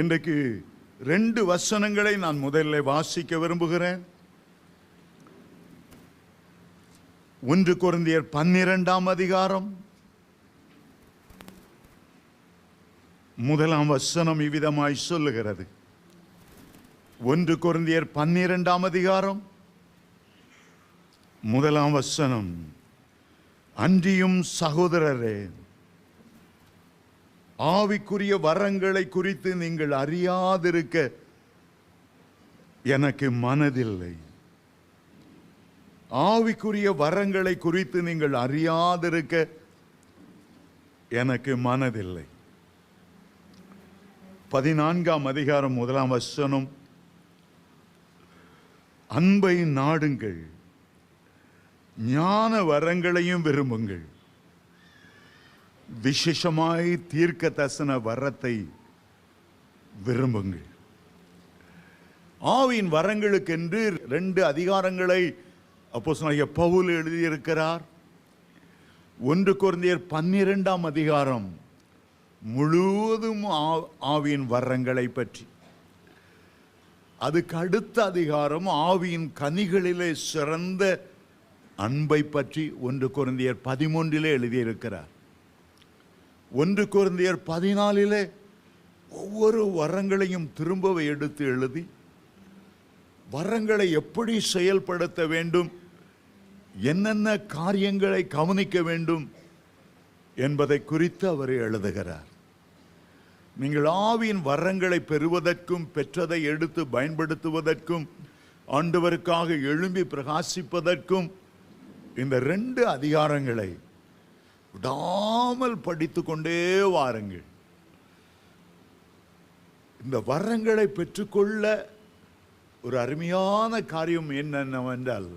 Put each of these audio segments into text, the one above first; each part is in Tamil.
இன்றைக்கு 2 வசனங்களை நான் முதலில் வாசிக்க விரும்புகிறேன். 1 கொரிந்தியர் 12ஆம் அதிகாரம் 1ஆம் வசனம் இவ்விதமாய் சொல்லுகிறது. 1 கொரிந்தியர் 12ஆம் அதிகாரம் 1ஆம் வசனம், அன்றியும் சகோதரரே, ஆவிக்குரிய வரங்களை குறித்து நீங்கள் அறியாதிருக்க எனக்கு மனதில்லை. ஆவிக்குரிய வரங்களை குறித்து நீங்கள் அறியாதிருக்க எனக்கு மனதில்லை. 14ஆம் அதிகாரம் 1ஆம் வசனம், அன்பை நாடுங்கள், ஞான வரங்களையும் விரும்புங்கள், விசேஷமாய் தீர்க்க தரிசன வரத்தை விரும்புங்கள். ஆவியின் வரங்களுக்கென்று 2 அதிகாரங்களை அப்போஸ்தலனாகிய பவுல் எழுதியிருக்கிறார். 1 கொரிந்தியர் 12ஆம் அதிகாரம் முழுவதும் ஆவியின் வரங்களை பற்றி. அதுக்கு அடுத்த அதிகாரம் ஆவியின் கனிகளிலே சிறந்த அன்பை பற்றி 1 கொரிந்தியர் 13 எழுதியிருக்கிறார். 1 கொரிந்தியர் 14 ஒவ்வொரு வரங்களையும் திரும்ப எடுத்து எழுதி வரங்களை எப்படி செயல்படுத்த வேண்டும், என்னென்ன காரியங்களை கவனிக்க வேண்டும் என்பதை குறித்து அவர் எழுதுகிறார். நீங்கள் ஆவியின் வரங்களை பெறுவதற்கும் பெற்றதை எடுத்து பயன்படுத்துவதற்கும் ஆண்டவருக்காக எழும்பி பிரகாசிப்பதற்கும் இந்த 2 அதிகாரங்களை விடாமல் படித்து கொண்டே வாருங்கள். இந்த வரங்களை பெற்றுக்கொள்ள ஒரு அருமையான காரியம் என்னென்னவென்றால்,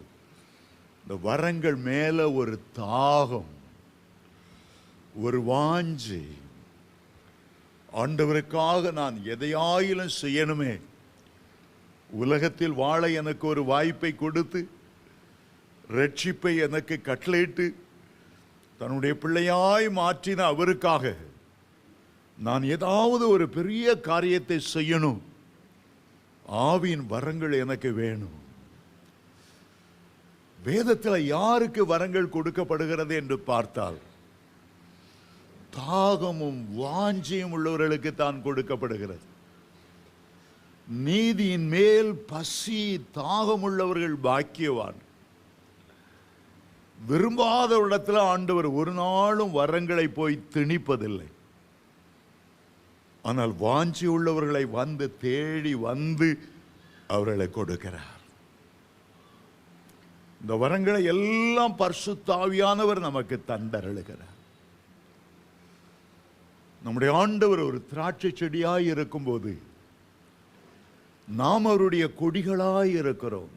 இந்த வரங்கள் மேல ஒரு தாகம், ஒரு வாஞ்சை. ஆண்டவருக்காக நான் எதையாயிலும் செய்யணுமே, உலகத்தில் வாழ எனக்கு ஒரு வாய்ப்பை கொடுத்து ரட்சிப்பை எனக்கு கட்டளையிட்டு தன்னுடைய பிள்ளையாய் மாற்றின அவருக்காக நான் ஏதாவது ஒரு பெரிய காரியத்தை செய்யணும். ஆவியின் வரங்கள் எனக்கு வேணும். வேதத்தில் யாருக்கு வரங்கள் கொடுக்கப்படுகிறது என்று பார்த்தால், தாகமும் வாஞ்சியும் உள்ளவர்களுக்கு தான் கொடுக்கப்படுகிறது. நீதியின் மேல் பசி தாகம் உள்ளவர்கள் பாக்கியவான். விரும்பாத இடத்துல ஆண்டவர் ஒரு நாளும் வரங்களை போய் திணிப்பதில்லை. ஆனால் வாஞ்சி உள்ளவர்களை வந்து தேடி வந்து அவர்களை கொடுக்கிறார். இந்த வரங்களை எல்லாம் பரிசுத்த ஆவியானவர் நமக்கு தந்தருளுகிறார். நம்முடைய ஆண்டவர் ஒரு திராட்சை செடியாய் இருக்கும்போது நாம் அவருடைய கொடிகளாய் இருக்கிறோம்.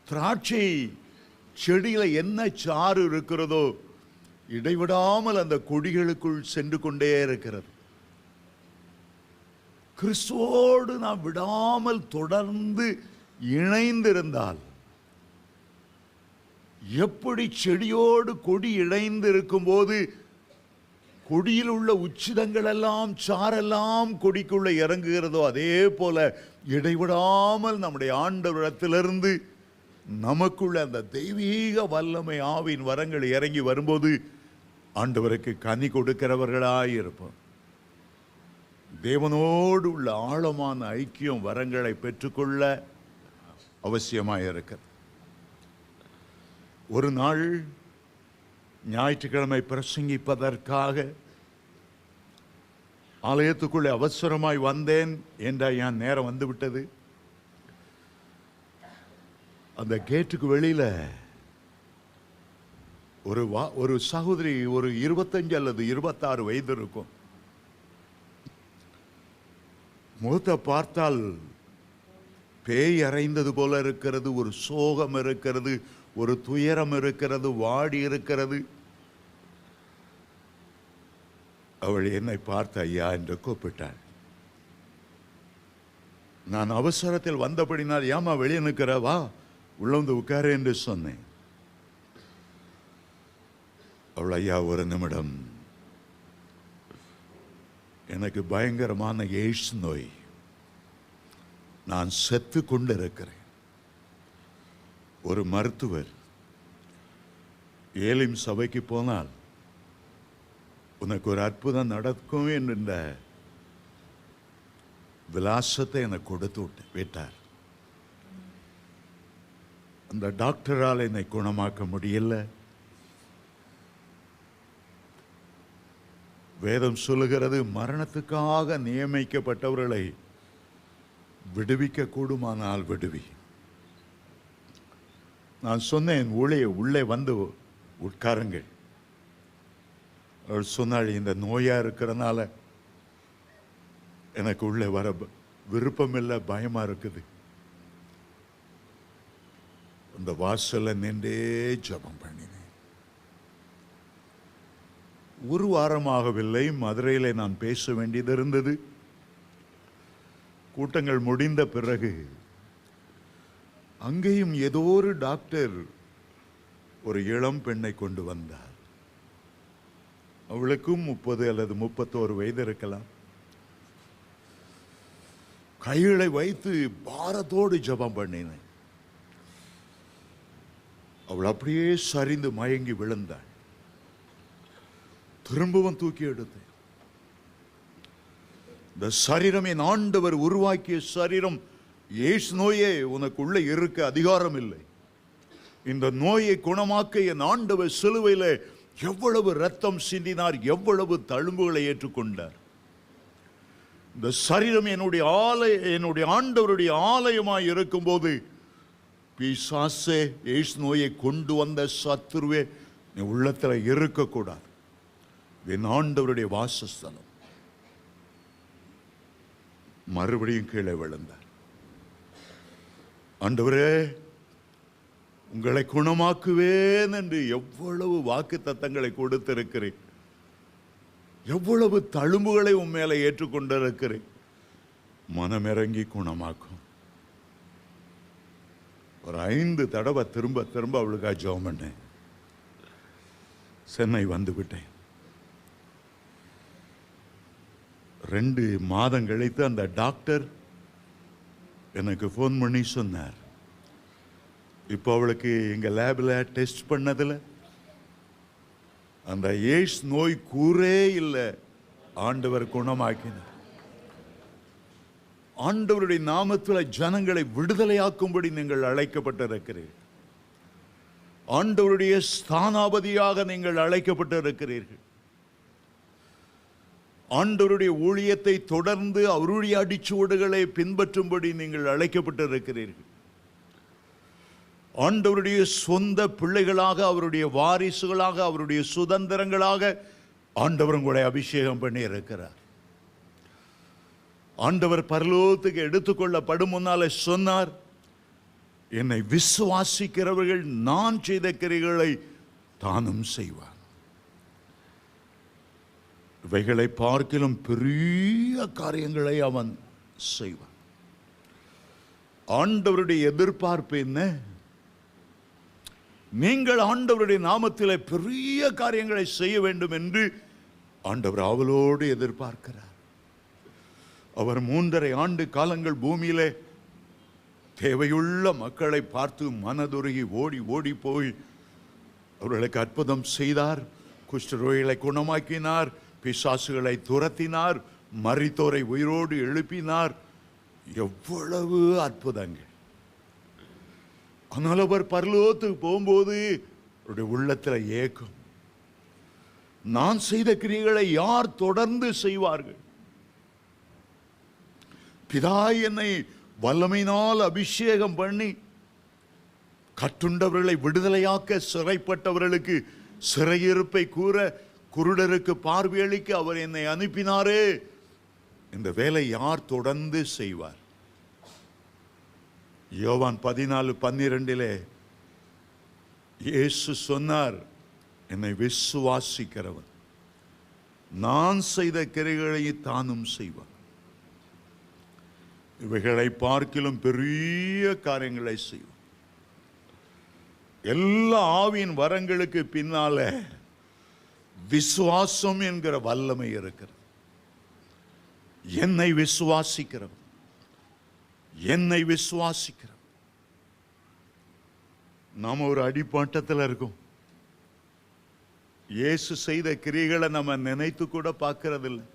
திராட்சை செடியில என்ன சாறு இருக்கிறதோ இடைவிடாமல் அந்த கொடிகளுக்குள் சென்று கொண்டே இருக்கிறது. கிறிஸ்துவோடு நாம் விடாமல் தொடர்ந்து இணைந்திருந்தால், எப்படி செடியோடு கொடி இணைந்து இருக்கும் போது கொடியில் உள்ள உச்சிதங்கள் எல்லாம் சாரெல்லாம் கொடிக்குள்ள இறங்குகிறதோ, அதே போல இடைவிடாமல் நம்முடைய ஆண்டவரிடத்திலிருந்து நமக்குள்ள அந்த தெய்வீக வல்லமை ஆவின் வரங்கள் இறங்கி வரும்போது ஆண்டவருக்கு கனி கொடுக்கிறவர்களாய் இருப்போம். தேவனோடு உள்ள ஆழமான ஐக்கியம் வரங்களை பெற்றுக்கொள்ள அவசியமாக இருக்கிறது. ஒரு நாள் ஞாயிற்றுக்கிழமை பிரசங்கிப்பதற்காக ஆலயத்துக்குள்ளே அவசரமாய் வந்தேன் என்ற என் நேரம் வந்துவிட்டது. அந்த கேட்டுக்கு வெளியில ஒரு சகோதரி, ஒரு 25 அல்லது 26 வயது இருக்கும். முகத்தை பார்த்தால் பேய் அறைந்தது போல இருக்கிறது, ஒரு சோகம் இருக்கிறது, ஒரு துயரம் இருக்கிறது, வாடி இருக்கிறது. அவள் என்னை பார்த்த ஐயா என்று கூப்பிட்டாள். நான் அவசரத்தில் வந்தபடினால், ஏமா வெளியே நிற்கிறவா, உள்ள வந்து உட்காரு என்று சொன்னேன். அவள், ஐயா ஒரு நிமிடம், எனக்கு பயங்கரமான எய்ட்ஸ் நோய், நான் செத்து கொண்டிருக்கிறேன். ஒரு மருத்துவர், ஏலிம் சபைக்கு போனால் உனக்கு ஒரு அற்புதம் நடக்கும் என்ற விலாசத்தை எனக்கு கொடுத்து விட்டார். அந்த டாக்டரால் என்னை குணமாக்க முடியல. வேதம் சொல்லுகிறது, மரணத்துக்காக நியமிக்கப்பட்டவர்களை விடுவிக்க கூடுமானால் விடுவி. நான் சொன்னேன், உள்ளே வந்து உட்காருங்கள். அவள் சொன்னாள், இந்த நோயா இருக்கிறனால எனக்கு உள்ளே வர விருப்பம் இல்லை, பயமா இருக்குது. அந்த வாசல்ல நின்றே ஜெபம் பண்ணினேன். ஒரு வாரமாகவில்லை, மதுரையிலே நான் பேச வேண்டியது இருந்தது. கூட்டங்கள் முடிந்த பிறகு அங்கேயும் ஏதோ ஒரு டாக்டர் ஒரு இளம் பெண்ணை கொண்டு வந்தார். அவளுக்கும் 30 அல்லது 31 வயது இருக்கலாம். கைகளை வைத்து பாரத்தோடு ஜெபம் பண்ணினேன். அவள் அப்படியே சரிந்து மயங்கி விழுந்தாள். திரும்பவும் தூக்கி எடுத்தேன். இந்த சரீரம் என் ஆண்டவர் உருவாக்கிய சரீரம். எய்ட்ஸ் நோயே உனக்குள்ள இருக்க அதிகாரம் இல்லை. இந்த நோயை குணமாக்க என் ஆண்டவர் சிலுவையில் எவ்வளவு ரத்தம் சிந்தினார், எவ்வளவு தழும்புகளை ஏற்றுக்கொண்டார். இந்த சரீரம் என்னுடைய ஆண்டவருடைய ஆலயமாய் இருக்கும்போது, பிசாசே, எய்ட்ஸ் நோயை கொண்டு வந்த சத்துருவே, நீ உள்ளத்தில் இருக்கக்கூடாது. என் ஆண்டவருடைய வாசஸ்தலம். மறுபடியும் கீழே விழுந்தார். ஆண்டவரே, உங்களை குணமாக்குவேன் என்று எவ்வளவு வாக்கு தத்தங்களை கொடுத்திருக்கிறேன், எவ்வளவு தழும்புகளை உன் மேலே ஏற்றுக்கொண்டிருக்கிறேன். மனமிறங்கி குணமாக்கும். ஒரு 5 தடவை திரும்ப திரும்ப அவளுக்காக ஜெபம் பண்ணேன். சென்னை வந்து விட்டேன். 2 மாதம் கழித்து அந்த டாக்டர் எனக்கு ஃபோன் பண்ணி சொன்னார், இப்போ அவளுக்கு எங்க லேபில் டெஸ்ட் பண்ணதில் அந்த எய்ட்ஸ் நோய் கூரே இல்லை, ஆண்டவர் குணமாக்கினார். ஆண்டவருடைய நாமத்தில் ஜனங்களை விடுதலையாக்கும்படி நீங்கள் அழைக்கப்பட்டிருக்கிறீர்கள். ஆண்டவருடைய ஸ்தானாபதியாக நீங்கள் அழைக்கப்பட்டிருக்கிறீர்கள். ஆண்டவருடைய ஊழியத்தை தொடர்ந்து அவருடைய அடிச்சுவடுகளை பின்பற்றும்படி நீங்கள் அழைக்கப்பட்டிருக்கிறீர்கள். ஆண்டவருடைய சொந்த பிள்ளைகளாக, அவருடைய வாரிசுகளாக, அவருடைய சுதந்திரங்களாக ஆண்டவர் உங்களை அபிஷேகம் பண்ணி இருக்கிறார். ஆண்டவர் பரலோகத்துக்கு எடுத்துக்கொள்ளப்படும் முன்னாலே சொன்னார், என்னை விசுவாசிக்கிறவர்கள் நான் செய்த கிரியைகளை தானும் செய்வார். இவைகளை பார்க்கிலும் பெரிய காரியங்களை அவன் செய்வான். ஆண்டவருடைய எதிர்பார்ப்பு என்ன? நீங்கள் ஆண்டவருடைய நாமத்தில் பெரிய காரியங்களை செய்ய வேண்டும் என்று ஆண்டவர் அவளோடு எதிர்பார்க்கிறார். அவர் 3.5 ஆண்டு காலங்கள் பூமியிலே தேவையுள்ள மக்களை பார்த்து மனதுருகி ஓடி ஓடி போய் அவர்களுக்கு அற்புதம் செய்தார். குஷ்டரோகிகளை குணமாக்கினார், பிசாசுகளை துரத்தினார், மரித்தோரை உயிரோடு எழுப்பினார். எவ்வளவு அற்புதங்கள்! ஆனால் அவர் பரலோகத்துக்கு போகும்போது அவருடைய உள்ளத்தில் ஏக்கம், நான் செய்த கிரியைகளை யார் தொடர்ந்து செய்வார்கள்? பிதா என்னை வல்லமையினால் அபிஷேகம் பண்ணி கட்டுண்டவர்களை விடுதலையாக்க, சிறைப்பட்டவர்களுக்கு சிறையிருப்பை கூற, குருடருக்கு பார்வையளிக்க அவர் என்னை அனுப்பினாரே. இந்த வேலை யார் தொடர்ந்து செய்வார்? யோவான் 14:12 இயேசு சொன்னார், என்னை விசுவாசிக்கிறவன் நான் செய்த கிரியைகளை தானும் செய்வான். இவைகளை பார்க்கிலும் பெரிய காரியங்களை செய்வான். எல்லா ஆவியின் வரங்களுக்கு பின்னால விசுவாசம் என்கிற வல்லமை இருக்கிறது. என்னை விசுவாசிக்கிறவர், என்னை விசுவாசிக்கிறவர். நாம ஒரு அடிப்பாட்டத்தில் இருக்கோம். இயேசு செய்த கிரியைகளை நம்ம நினைத்து கூட பார்க்கறதில்லை.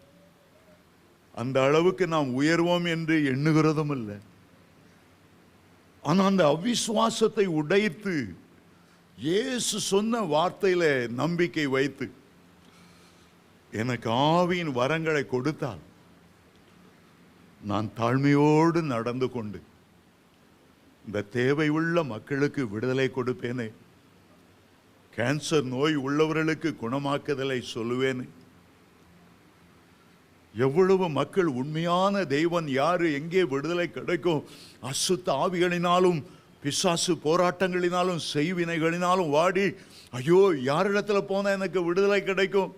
அந்த அளவுக்கு நாம் உயர்வோம் என்று எண்ணுகிறதும் இல்லை. ஆனா அந்த அவிசுவாசத்தை உடைத்து இயேசு சொன்ன வார்த்தையில நம்பிக்கை வைத்து எனக்கு ஆவியின் வரங்களை கொடுத்தால் நான் தாழ்மையோடு நடந்து கொண்டு இந்த தேவை உள்ள மக்களுக்கு விடுதலை கொடுப்பேனே, கேன்சர் நோய் உள்ளவர்களுக்கு குணமாக்குதலை சொல்லுவேனே. எவ்வளவு மக்கள் உண்மையான தெய்வன் யாரு, எங்கே விடுதலை கிடைக்கும், அசுத்த ஆவிகளினாலும் பிசாசு போராட்டங்களினாலும் செய்வினைகளினாலும் வாடி ஐயோ யாரிடத்துல போனா எனக்கு விடுதலை கிடைக்கும்,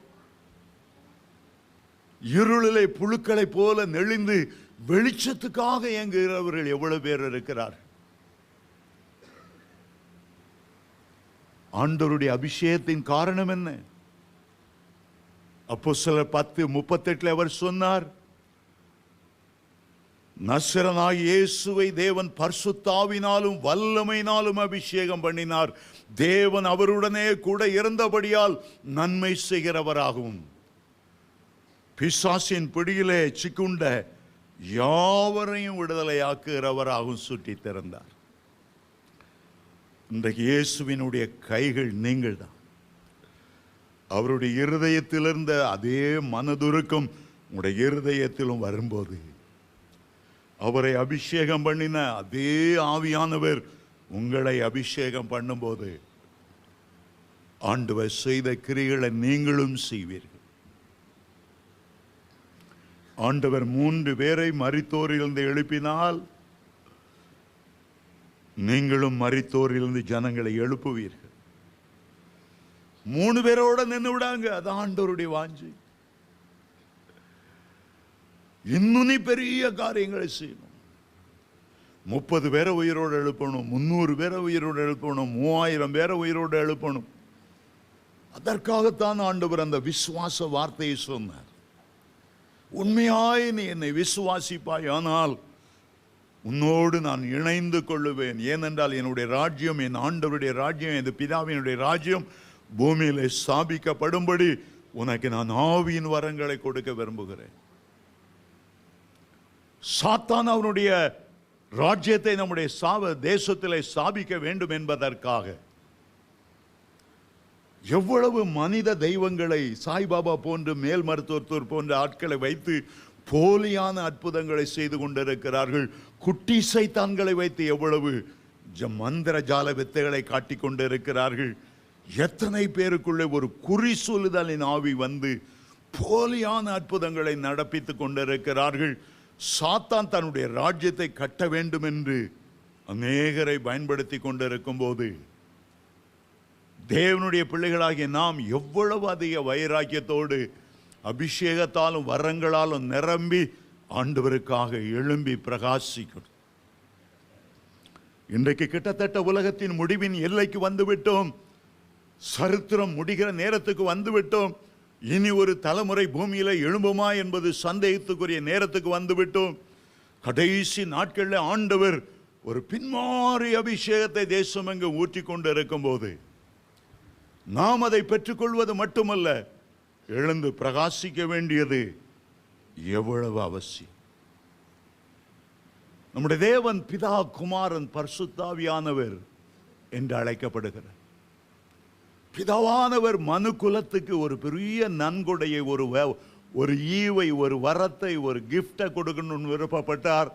இருளிலே புழுக்களை போல நெளிந்து வெளிச்சத்துக்காக இயங்குகிறவர்கள் எவ்வளவு பேர் இருக்கிறார். ஆண்டவருடைய அபிஷேகத்தின் காரணம் என்ன? அப்போஸ்தலர் 10:38 அவர் சொன்னார், நசரேயனாகிய இயேசுவை தேவன் பரிசுத்தாவினாலும் வல்லமையினாலும் அபிஷேகம் பண்ணினார். தேவன் அவருடனே கூட இருந்தபடியால் நன்மை செய்கிறவராகவும் பிசாசின் பிடியிலே சிக்குண்ட யாவரையும் விடுதலையாக்குகிறவராகவும் சுற்றி திறந்தார். இன்றைக்கு இயேசுவினுடைய கைகள் நீங்கள் தான். அவருடைய இருதயத்தில் இருந்த அதே மனதுருக்கம் உங்களுடைய இருதயத்திலும் வரும்போது, அவரை அபிஷேகம் பண்ணின அதே ஆவியானவர் உங்களை அபிஷேகம் பண்ணும்போது ஆண்டவர் செய்த கிரியைகளை நீங்களும் செய்வீர்கள். ஆண்டவர் 3 பேரை மரித்தோரிலிருந்து எழுப்பினால் நீங்களும் மரித்தோரிலிருந்து ஜனங்களை எழுப்புவீர்கள். 3 பேரோட நின்று விடாங்க. அது ஆண்டவருடைய வாஞ்சை. இன்னும் நீ பெரிய காரியங்களை செய்யணும். 30 பேரை உயிரோடு எழுப்பணும், 300 பேரை உயிரோடு எழுப்பணும், 3000 பேரை உயிரோடு எழுப்பணும். அதற்காகத்தான் ஆண்டவர் அந்த விசுவாச வார்த்தையை சொன்னார். உண்மையாய் நீ என்னை விசுவாசிப்பாய், ஆனால் உன்னோடு நான் இணைந்து கொள்ளுவேன். ஏனென்றால் என்னுடைய ராஜ்யம், என் ஆண்டவருடைய ராஜ்யம், என் பிதாவினுடைய ராஜ்யம் பூமியிலே ஸ்தாபிக்கப்படும்படி உனக்கு நான் ஆவியின் வரங்களை கொடுக்க விரும்புகிறேன். சாத்தான் அவனுடைய ராஜ்யத்தை நம்முடைய தேசத்திலே ஸ்தாபிக்க வேண்டும் என்பதற்காக எவ்வளவு மனித தெய்வங்களை, சாய்பாபா போன்று, மேல் மருத்துவத்தூர் போன்ற ஆட்களை வைத்து போலியான அற்புதங்களை செய்து கொண்டிருக்கிறார்கள். குட்டி சைத்தான்களை வைத்து எவ்வளவு மந்திர ஜால வித்தைகளை காட்டிக் கொண்டிருக்கிறார்கள். எத்தனை பேருக்குள்ளே ஒரு குறி சொல்லுதலின் ஆவி வந்து போலியான அற்புதங்களை நடப்பித்துக் கொண்டிருக்கிறார்கள். சாத்தான் தன்னுடைய ராஜ்யத்தை கட்ட வேண்டும் என்று அநேகரை பயன்படுத்தி கொண்டிருக்கும் போது தேவனுடைய பிள்ளைகளாகிய நாம் எவ்வளவு அதிக வைராக்கியத்தோடு அபிஷேகத்தாலும் வரங்களாலும் நிரம்பி ஆண்டவருக்காக எழும்பி பிரகாசிக்கணும். இன்றைக்கு கிட்டத்தட்ட உலகத்தின் முடிவின் எல்லைக்கு வந்துவிட்டோம். சரித்திரம் முடிகிற நேரத்துக்கு வந்துவிட்டோம். இனி ஒரு தலைமுறை பூமியில எழும்புமா என்பது சந்தேகத்துக்குரிய நேரத்துக்கு வந்துவிட்டோம். கடைசி நாட்களில் ஆண்டவர் ஒரு பின்மாறி அபிஷேகத்தை தேசம் எங்கு ஊற்றி கொண்டு இருக்கும் போது நாம் அதை பெற்றுக்கொள்வது மட்டுமல்ல, எழுந்து பிரகாசிக்க வேண்டியது எவ்வளவு அவசியம். நம்முடைய தேவன் பிதா, குமாரன், பரிசுத்தாவியானவர் என்று அழைக்கப்படுகிறார். பிதாவானவர் மனு குலத்துக்கு ஒரு பெரிய நன்கொடையை, ஒரு ஈவை, ஒரு வரத்தை, ஒரு கிஃப்டை கொடுக்கணும்னு விருப்பப்பட்டார்.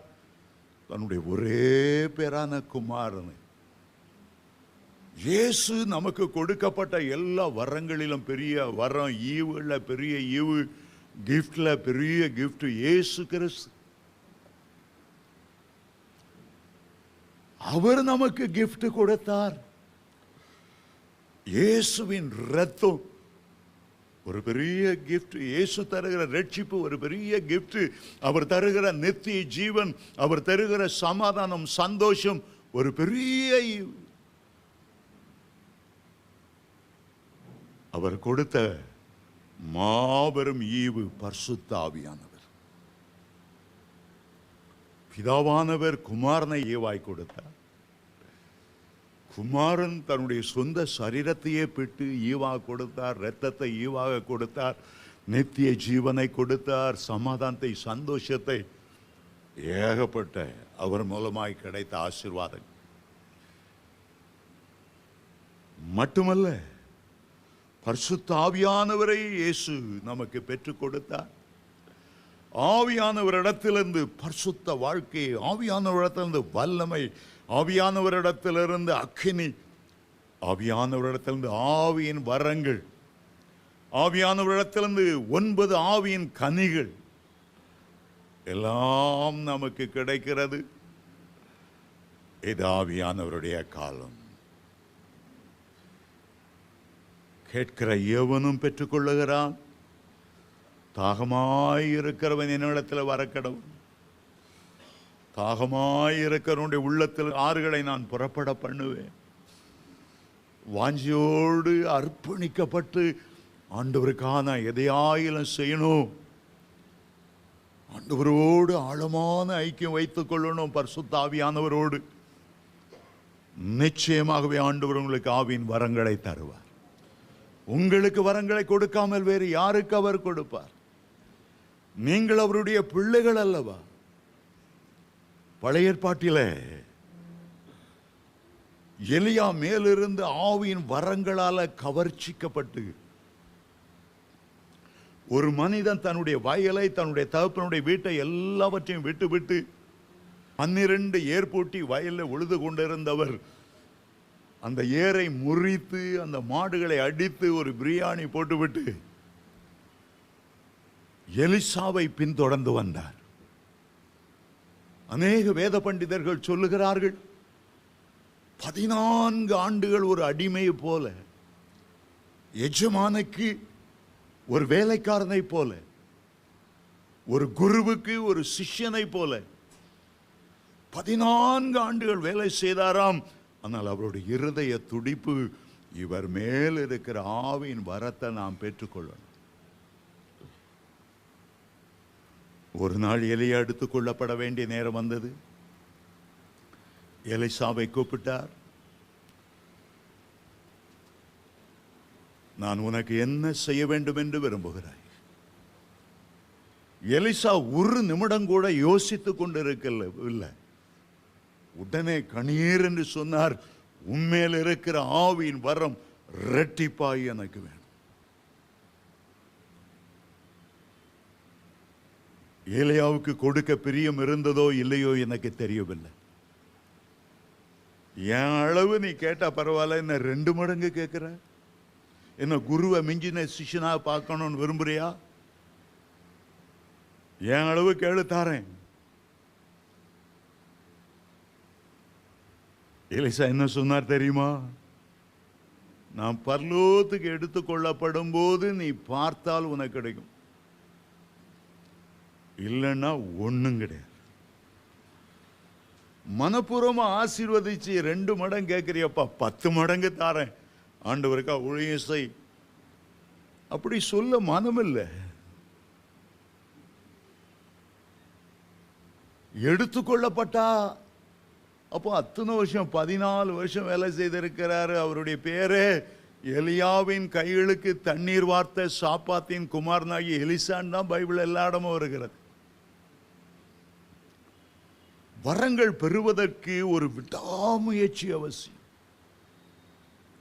தன்னுடைய ஒரே பேரான குமாரனை, இயேசு நமக்கு கொடுக்கப்பட்ட எல்லா வரங்களிலும் பெரிய வரம், ஈவுல பெரிய ஈவு, கிஃப்ட்ல பெரிய கிஃப்ட் இயேசு கிறிஸ்து. அவர் நமக்கு கிஃப்ட் கொடுத்தார். இயேசுவின் ரத்தம் ஒரு பெரிய கிஃப்ட். இயேசு தருகிற ரட்சிப்பு ஒரு பெரிய கிஃப்ட். அவர் தருகிற நித்திய ஜீவன், அவர் தருகிற சமாதானம், சந்தோஷம் ஒரு பெரிய. அவர் கொடுத்த மாபெரும் ஈவு பரிசுத்த ஆவியானவர். பிதாவானவர் குமாரனை ஈவாய் கொடுத்தார். குமாரன் தன்னுடைய சொந்த சரீரத்தையே பெற்று ஈவா கொடுத்தார், இரத்தத்தை ஈவாக கொடுத்தார், நித்திய ஜீவனை கொடுத்தார், சமாதானத்தை, சந்தோஷத்தை, ஏகப்பட்ட அவர் மூலமாய் கிடைத்த ஆசீர்வாதம் மட்டுமல்ல, பரிசுத்த ஆவியானவரை இயேசு நமக்கு பெற்றுக் கொடுத்தார். ஆவியானவரிடத்திலிருந்து பரிசுத்த வாழ்க்கை, ஆவியானவரிடத்திலிருந்து வல்லமை, ஆவியானவரிடத்திலிருந்து அக்கினி, ஆவியானவரிடத்திலிருந்து ஆவியின் வரங்கள், ஆவியானவரிடத்திலிருந்து 9 ஆவியின் கனிகள் எல்லாம் நமக்கு கிடைக்கிறது. இது ஆவியானவருடைய காலம். கேட்கிற எவனும் பெற்றுக்கொள்ளுகிறான். தாகமாயிருக்கிறவன் என்னிடத்தில் வரக்கடவும். தாகமாயிருக்கிறவனுடைய உள்ளத்தில் ஆறுகளை நான் புறப்பட பண்ணுவேன். வாஞ்சியோடு அர்ப்பணிக்கப்பட்டு ஆண்டவருக்கான எதையாயிலும் செய்யணும். ஆண்டவரோடு ஆழமான ஐக்கியம் வைத்துக் கொள்ளணும். பரிசுத்த ஆவியானவரோடு நிச்சயமாகவே ஆண்டவர் உங்களுக்கு ஆவியின் வரங்களை தருவார். உங்களுக்கு வரங்களை கொடுக்காமல் வேறு யாருக்கு அவர் கொடுப்பார்? நீங்கள் அவருடைய பிள்ளைகள் அல்லவா? பழைய ஏற்பாட்டிலே எலியா மேலிருந்து ஆவியின் வரங்களால கவர்ச்சிக்கப்பட்டு ஒரு மனிதன் தன்னுடைய வயலை, தன்னுடைய தகப்பனுடைய வீட்டை எல்லாவற்றையும் விட்டு 12 ஏர் பூட்டி வயலில் உழுது கொண்டிருந்தவர் அந்த ஏரை முறித்து அந்த மாடுகளை அடித்து ஒரு பிரியாணி போட்டுவிட்டு எலிசாவை பின்தொடர்ந்து வந்தார். அநேக வேத பண்டிதர்கள் சொல்லுகிறார்கள், 14 ஆண்டுகள் ஒரு அடிமையை போல, எஜமானுக்கு ஒரு வேலைக்காரனை போல, ஒரு குருவுக்கு ஒரு சிஷ்யனை போல 14 ஆண்டுகள் வேலை செய்தாராம். ஆனால் அவருடைய இருதய துடிப்பு, இவர் மேல் இருக்கிற ஆவியின் வரத்தை நாம் பெற்றுக்கொள்ளணும். ஒரு நாள் எலியா எடுத்துக் கொள்ளப்பட வேண்டிய நேரம் வந்தது. எலிசாவை கூப்பிட்டார். நான் உனக்கு என்ன செய்ய வேண்டும் என்று விரும்புகிறாய்? எலிசா ஒரு நிமிடம் கூட யோசித்துக் கொண்டிருக்கல. உடனே கணீர் என்று சொன்னார், உண்மையில் இருக்கிற ஆவியின் வரம் இரட்டிப்பாய் எனக்கு வேணும். ஏலியாவுக்கு கொடுக்க பிரியம் இருந்ததோ இல்லையோ எனக்கு தெரியவில்லை. என் அளவு நீ கேட்டா பரவாயில்ல, என்ன 2 மடங்கு கேட்கிற? என்ன குருவை மிஞ்சின சிஷ்யனா பார்க்கணும்னு விரும்புறியா? என் அளவு கேளு, தாரேன். எலிசா என்ன சொன்னார் தெரியுமா? நான் பரலோகத்துக்கு எடுத்துக் கொள்ளப்படும் போது நீ பார்த்தால் உனக்கு கிடைக்கும், இல்லைன்னா ஒண்ணும் கிடையாது. மனப்பூர்வமா ஆசீர்வதிச்சு 2 மடங்கு கேட்கிறியப்பா, 10 மடங்கு தாரேன், ஆண்டவருக்கா ஊழியம் செய். அப்படி சொல்ல மனமில்லை. எடுத்துக்கொள்ளப்பட்டா அப்போ அத்தனை வருஷம் 14 வருஷம் வேலை செய்திருக்கிறாரு. அவருடைய பேரே எலியாவின் கைகளுக்கு தண்ணீர் வார்த்த சாப்பாத்தின் குமாரனாகி எலிசான் தான் பைபிள் எல்லா இடமும் வருகிறது. வரங்கள் பெறுவதற்கு ஒரு விடாமுயற்சி அவசியம்.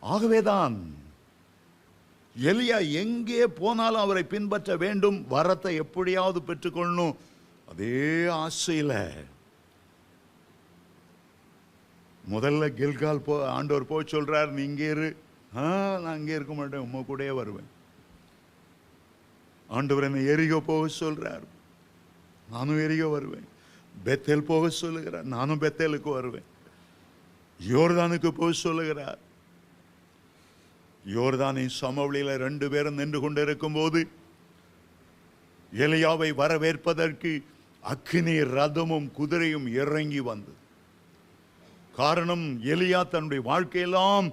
ஆகவேதான் எலியா எங்கே போனாலும் அவரை பின்பற்ற வேண்டும், வரத்தை எப்படியாவது பெற்றுக்கொள்ளணும். அதே ஆசையில முதல்ல கில்கால் ஆண்டவர் போய் சொல்றார், நீ இங்கே இரு. நான் அங்கே இருக்க மாட்டேன், உம்ம கூடயே வருவேன். ஆண்டவர் என்னை எரிகோ போக சொல்றார், நானும் எரிகோ வருவேன். பெத்தேல் போக சொல்லுகிறார், நானும் பெத்தேலுக்கு வருவேன். யோர்தானுக்கு போக சொல்லுகிறார். யோர்தானின் சமவெளியில 2 பேரும் நின்று கொண்டிருக்கும் போது எலியாவை வரவேற்பதற்கு அக்கினி ரதமும் குதிரையும் இறங்கி வந்தது. காரணம், எலியா தன்னுடைய வாழ்க்கையெல்லாம்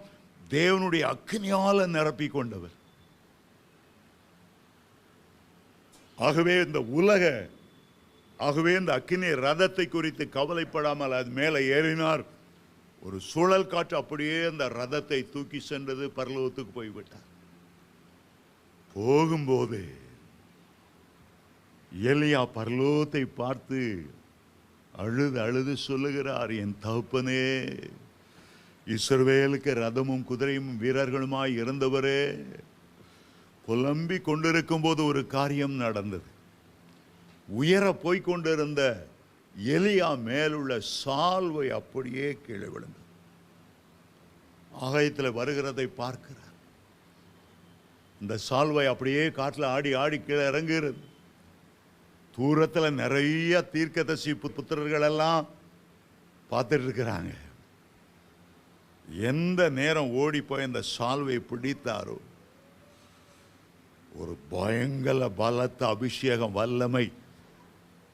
தேவனுடைய அக்கினியால நிரப்பி கொண்டவர். ஆகவே இந்த உலக ஆகவே இந்த அக்கினி ரதத்தை குறித்து கவலைப்படாமல் அது மேலே ஏறினார். ஒரு சுழல் காற்று அப்படியே அந்த ரதத்தை தூக்கி சென்றது. பரலோகத்துக்கு போய்விட்டார். போகும்போது எலியா பரலோகத்தை பார்த்து அழுது அழுது சொல்லுகிறார், என் தகப்பனே, இஸ்ரவேலுக்கு ரதமும் குதிரையும் வீரர்களுமாய் இருந்தவரே, புலம்பி கொண்டிருக்கும் போது ஒரு காரியம் நடந்தது. உயர போய்கொண்டிருந்த எலியா மேலுள்ள சால்வை அப்படியே கீழே விழுந்தது. ஆகாயத்தில் வருகிறதை பார்க்கிறார். இந்த சால்வை அப்படியே காட்டில் ஆடி ஆடி கீழே இறங்குகிறது. தூரத்தில் நிறைய தீர்க்கதரிசி புத்திரர்கள் எல்லாம் பார்த்துட்டு இருக்கிறாங்க. எந்த நேரம் ஓடி போய் அந்த சால்வை பிடித்தாரோ ஒரு பயங்கர பலத்த அபிஷேகம் வல்லமை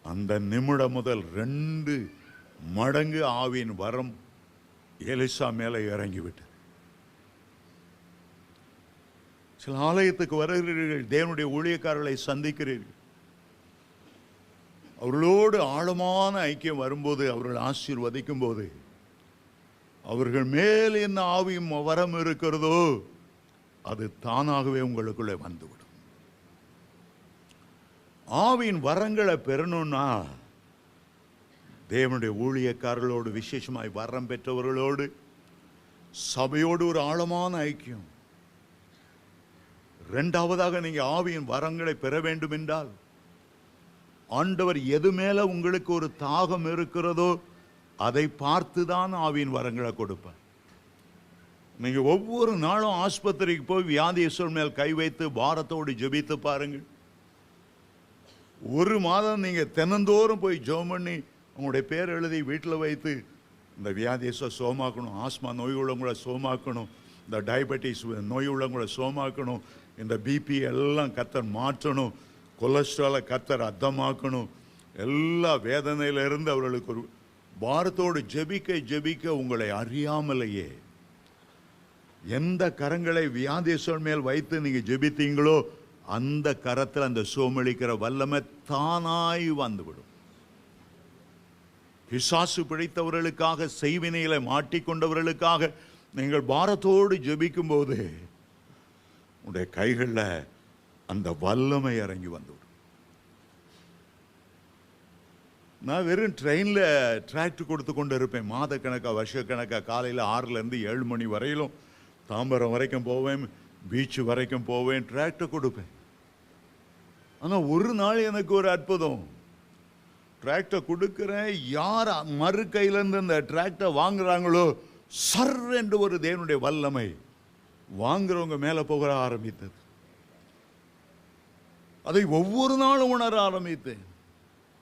அந்த நிமிடம் முதல் 2 மடங்கு ஆவியின் வரம் எலிசா மேலே இறங்கிவிட்டது. சில ஆலயத்துக்கு வருகிறீர்கள், தேவனுடைய ஊழியக்காரர்களை சந்திக்கிறீர்கள். அவர்களோடு ஆழமான ஐக்கியம் வரும்போது, அவர்கள் ஆசீர்வதிக்கும் போது, அவர்கள் மேல் என்ன ஆவியும் வரம் இருக்கிறதோ அது தானாகவே உங்களுக்குள்ளே வந்துவிடும். ஆவியின் வரங்களை பெறணும்னா தேவனுடைய ஊழியக்காரர்களோடு, விசேஷமாய் வரம் பெற்றவர்களோடு, சபையோடு ஒரு ஆழமான ஐக்கியம். 2வதாக நீங்க ஆவியின் வரங்களை பெற வேண்டும் என்றால், ஆண்டவர் எது மேல உங்களுக்கு ஒரு தாகம் இருக்கிறதோ அதை பார்த்துதான் ஆவியின் வரங்களை கொடுப்பார். நீங்க ஒவ்வொரு நாளும் ஆஸ்பத்திரிக்கு போய் வியாதியஸ்தர் மேல் கை வைத்து பாரத்தோடு ஜெபித்து பாருங்கள். 1 மாதம் நீங்க தினந்தோறும் போய் ஜெபம் பண்ணி உங்களுடைய பேர் எழுதி வீட்டில் வைத்து, இந்த வியாதியஸ்தரை சோமாக்கணும், ஆஸ்மா நோய் உள்ளவங்களை சோமாக்கணும், இந்த டயபெட்டிஸ் நோய் உள்ளவங்களை சோமாக்கணும், இந்த பிபி எல்லாம் கர்த்தர் மாற்றணும், கொலஸ்ட்ராலை கர்த்தர் அர்த்தமாக்கணும், எல்லா வேதனையிலிருந்து அவர்களுக்கு ஒரு பாரத்தோடு ஜெபிக்க ஜெபிக்க உங்களை அறியாமலேயே எந்த கரங்களை வியாதியஸ்தர் மேல் வைத்து நீங்க ஜெபித்தீங்களோ அந்த கரத்தில் அந்த சோமளிக்கிற வல்லமை தானாய் வந்துவிடும். பிசாசு பிடித்தவர்களுக்காக, செய்வினையில மாட்டிக்கொண்டவர்களுக்காக நீங்கள் பாரத்தோடு ஜெபிக்கும் போது உடைய கைகளில் அந்த வல்லமை இறங்கி வந்துவிடும். நான் வெறும் ட்ரெயினில் டிராக்ட் கொடுத்து கொண்டு இருப்பேன். மாதக்கணக்காக, வருஷக்கணக்காக, காலையில் 6லேருந்து 7 மணி வரையிலும் தாம்பரம் வரைக்கும் போவேன், பீச் வரைக்கும் போவேன், டிராக்டை கொடுப்பேன். ஆனால் ஒரு நாள் எனக்கு ஒரு அற்புதம். டிராக்டை கொடுக்கிறேன், யார் மறு கையிலேருந்து அந்த டிராக்டை வாங்குறாங்களோ சர் என்று ஒரு தேவனுடைய வல்லமை வாங்குறவங்க மேலே போக ஆரம்பித்தது. அதை ஒவ்வொரு நாளும் உணர ஆரம்பித்தேன்.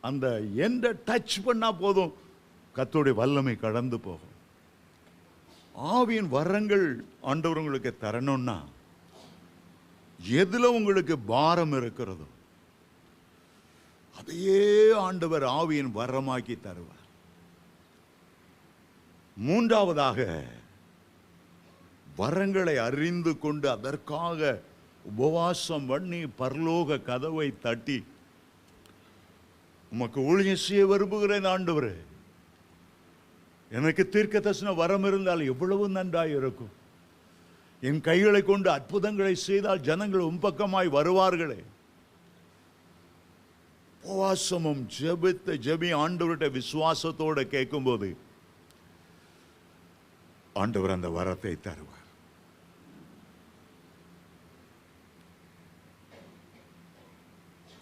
அந்த எந்த டச் பண்ணா போதும் கர்த்தருடைய வல்லமை கடந்து போகும். ஆவியின் வரங்கள் ஆண்டவர் உங்களுக்கு தரணும்னா, எதுல உங்களுக்கு பாரம் இருக்கிறதோ அதையே ஆண்டவர் ஆவியின் வரமாக்கி தருவார். 3வதாக, வரங்களை அறிந்து கொண்டு அதற்காக உபவாசம் பண்ணி பரலோக கதவை தட்டி, உமக்கு ஊழியம் செய்ய விரும்புகிறேன் ஆண்டவரே, எனக்கு தீர்க்கதரிசன வரம் இருந்தால் எவ்வளவு நன்றாய் இருக்கும், என் கைகளை கொண்டு அற்புதங்களை செய்தால் ஜனங்கள் உம்பக்கமாய் வருவார்களே. உபவாசமும் ஜெபி ஆண்டவர்கிட்ட விசுவாசத்தோடு கேட்கும்போது ஆண்டவர் அந்த வரத்தை தருவார்.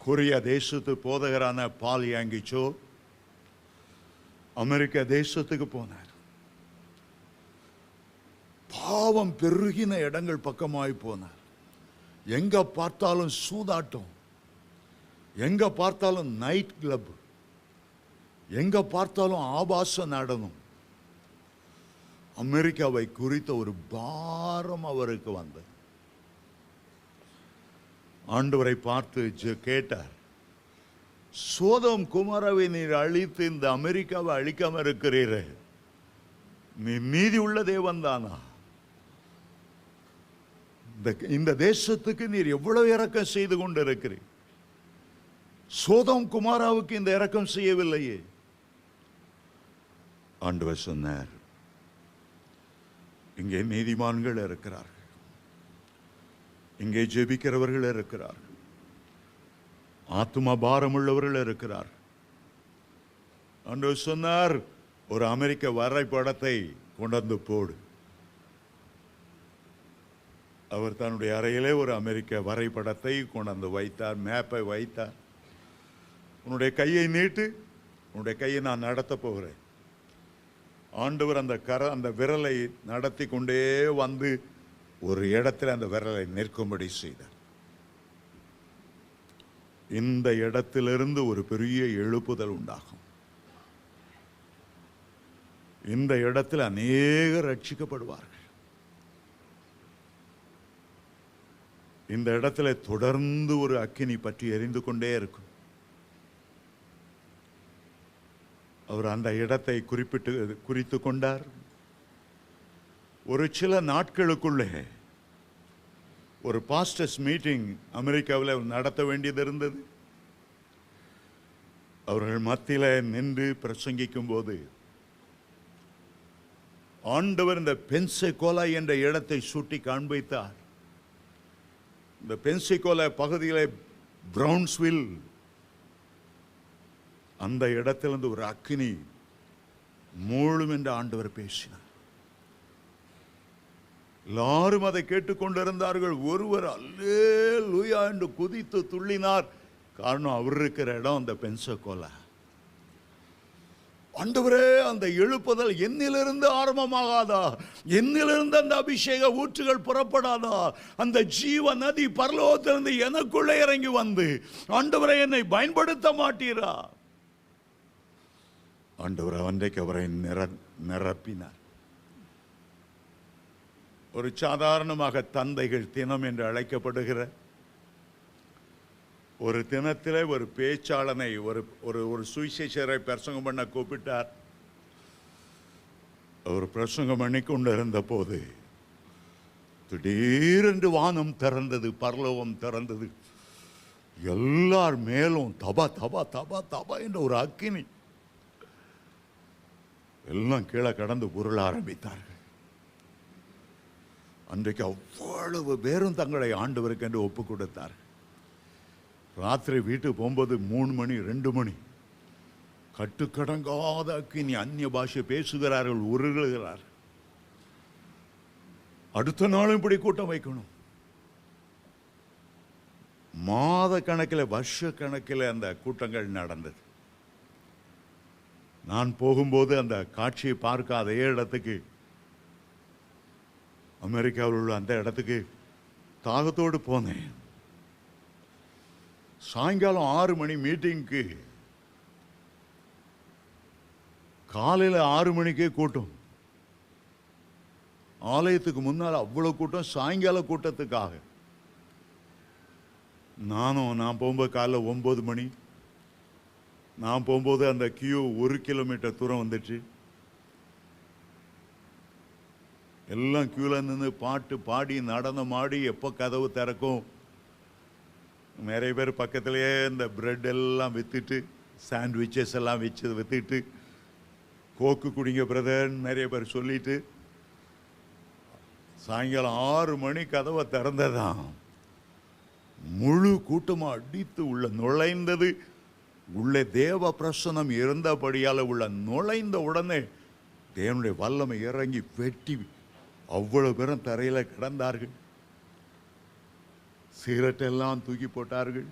கொரியா தேசத்து போதகரான பால் யாங்கிச்சோ அமெரிக்கா தேசத்துக்கு போனார். பாவம் பெருகின இடங்கள் பக்கமாய் போனார். எங்க பார்த்தாலும் சூதாட்டம், எங்க பார்த்தாலும் நைட் கிளப், எங்க பார்த்தாலும் ஆபாச நடனம். அமெரிக்காவை குறித்த ஒரு பாரம் அவருக்கு வந்தது. ஆண்டவரை பார்த்து கேட்டார், சோதோம் குமாராவை நீர் அழித்து இந்த அமெரிக்காவை அழிக்காம இருக்கிறீரே, நீ நீதி உள்ள தேவன் தானா? இந்த தேசத்துக்கு நீர் எவ்வளவு இரக்கம் செய்து கொண்டிருக்கிறீர், சோதோம் குமாராவுக்கு இந்த இரக்கம் செய்யவில்லையே. ஆண்டவர் சொன்னார், இங்கே நீதிமான்கள் இருக்கிறார்கள், இங்கே ஜெபிக்கிறவர்கள் இருக்கிறார்கள், ஆத்துமா பாரம் உள்ளவர்கள் இருக்கிறார். ஆண்டவர் சொன்னார், ஒரு அமெரிக்க வரைபடத்தை கொண்டு போடு. அவர் தன்னுடைய அறையிலே ஒரு அமெரிக்க வரைபடத்தை கொண்டு வைத்தார், மேப்பை வைத்தார். உன்னுடைய கையை நீட்டு, உன்னுடைய கையை நான் நடத்த போகிறேன். ஆண்டவர் அந்த விரலை நடத்தி கொண்டே வந்து ஒரு இடத்துல அந்த விரலை நிற்கும்படி செய்தார். இந்த இடத்திலிருந்து ஒரு பெரிய எழுப்புதல் உண்டாகும். இந்த இடத்தில் அநேகர் ரட்சிக்கப்படுவார்கள். இந்த இடத்துல தொடர்ந்து ஒரு அக்கினி பற்றி எரிந்து கொண்டே இருக்கும். அவர் அந்த இடத்தை குறித்து கொண்டார். ஒரு சில நாட்களுக்குள்ளே ஒரு பாஸ்டர்ஸ் மீட்டிங் அமெரிக்காவில் நடத்த வேண்டியது இருந்தது. அவர்கள் மத்தியில் நின்று பிரசங்கிக்கும் போது ஆண்டவர் இந்த பென்செகோலா என்ற இடத்தை சுட்டி காண்பித்தார். இந்த பென்செகோலா பகுதியில் பிரவுன்ஸ்வில் அந்த இடத்திலிருந்து ஒரு அக்கினி மூழும் என்று ஆண்டவர் பேசினார். எல்லாரும் அதை கேட்டுக்கொண்டிருந்தார்கள். ஒருவர் அல்லேலூயா என்று குதித்து துள்ளினார். காரணம், அவர் இருக்கிற இடம் அந்த பென்செகோலா. ஆண்டவரே, அந்த எழுப்புதல் என்னிலிருந்து ஆரம்பமாகாதா? என்னிலிருந்து அந்த அபிஷேக ஊற்றுகள் புறப்படாதா? அந்த ஜீவ நதி பரலோகத்திலிருந்து எனக்குள்ளே இறங்கி வந்து ஆண்டவரை என்னை பயன்படுத்த மாட்டீரா? ஆண்டவர் அன்றைக்கு அவரை நிரப்பினார். ஒரு சாதாரணமாக தந்தைகள் தினம் என்று அழைக்கப்படுகிற ஒரு தினத்திலே ஒரு பேச்சாளனை ஒரு சுவிசேஷரை பிரசங்கம் பண்ண கூப்பிட்டார். அவர் பிரசங்கம் பண்ணி கொண்டு இருந்த போது திடீரென்று வானம் திறந்தது, பரலோகம் திறந்தது. எல்லார் மேலும் தபா தபா தபா தபா என்ற ஒரு அக்கினி. எல்லாம் கீழே கடந்து உருள ஆரம்பித்தார்கள். அன்றைக்கு அவ்வளவு பேரும் தங்களை ஆண்டவருக்கு என்று ஒப்பு கொடுத்தார்கள். ராத்திரி வீட்டுக்கு போகும்போது 3 மணி 2 மணி கட்டுக்கடங்காத அக்கினி, அந்நிய பாஷை பேசுகிறார்கள், உருளுகிறார்கள். அடுத்த நாளும் இப்படி கூட்டம் வைக்கணும். மாத கணக்கில் வருஷ கணக்கில் அந்த கூட்டங்கள் நடந்தது. நான் போகும்போது அந்த காட்சியை பார்க்க அதே இடத்துக்கு, அமெரிக்காவில் உள்ள அந்த இடத்துக்கு தாகத்தோடு போனேன். சாயங்காலம் 6 மணி மீட்டிங்க்கு, காலையில் 6 மணிக்கே கூட்டம். ஆலயத்துக்கு முன்னால் அவ்வளோ கூட்டம். சாயங்கால கூட்டத்துக்காக நான் போகும்போது காலைல 9 மணி. நான் போகும்போது அந்த கியூ 1 கிலோமீட்டர் தூரம் வந்துச்சு. எல்லாம் கியூவில் நின்று பாட்டு பாடி நடனம் ஆடி எப்போ கதவு திறக்கும். நிறைய பேர் பக்கத்துலேயே இந்த பிரெட் எல்லாம் விற்றுட்டு, சாண்ட்விச்சஸ் எல்லாம் விற்றுட்டு, கோக்கு குடிங்க பிரதர் நிறைய பேர் சொல்லிட்டு, சாயங்காலம் 6 மணி கதவை திறந்ததான் முழு கூட்டமாக அடித்து உள்ள நுழைந்தது. உள்ளே தேவ பிரசனம் இருந்தபடியால் உள்ள நுழைந்த உடனே தேவனுடைய வல்லமை இறங்கி வெட்டி அவ்வளவு பேரும் தரையில் கிடந்தார்கள். சிகரெட்டெல்லாம் தூக்கி போட்டார்கள்.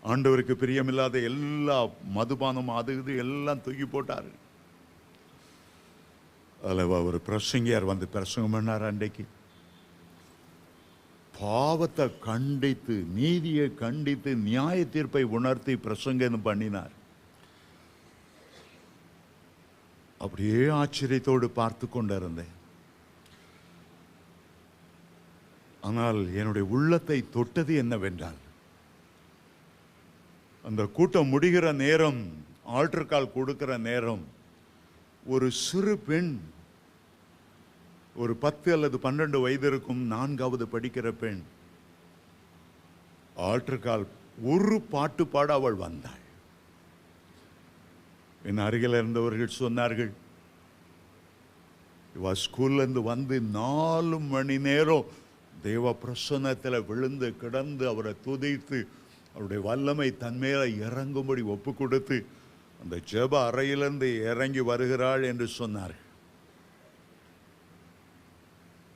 ஆண்டவருக்கு பிரியமில்லாத எல்லா மதுபானம் அது இது எல்லாம் தூக்கி போட்டார்கள். அதில் ஒரு பிரசங்கியார் வந்து பிரசங்கம் பண்ணார். அன்றைக்கு பாவத்தை கண்டித்து, நீதியை கண்டித்து, நியாய தீர்ப்பை உணர்த்தி பிரசங்கம் பண்ணினார். அப்படியே ஆச்சரியத்தோடு பார்த்து கொண்டிருந்தேன். ஆனால் என்னுடைய உள்ளத்தை தொட்டது என்னவென்றால், அந்த கூட்டம் முடிகிற நேரம், ஆல்டர் கால் கொடுக்கிற நேரம், ஒரு சிறு பெண், ஒரு 10 அல்லது 12 வயது இருக்கும், 4வது படிக்கிற பெண், ஆல்டர் கால் ஒரு பாட்டு பாட அவள் வந்தாள். என் அருகில் இருந்தவர்கள் சொன்னார்கள், இவ ஸ்கூல்ல இருந்து வந்து 4 மணி நேரம் தேவ பிரசன்னத்தில் விழுந்து கிடந்து அவரை துதித்து அவருடைய வல்லமை தன்மேல இறங்கும்படி ஒப்பு கொடுத்து அந்த ஜெப அறையிலிருந்து இறங்கி வருகிறாள் என்று சொன்னார்கள்.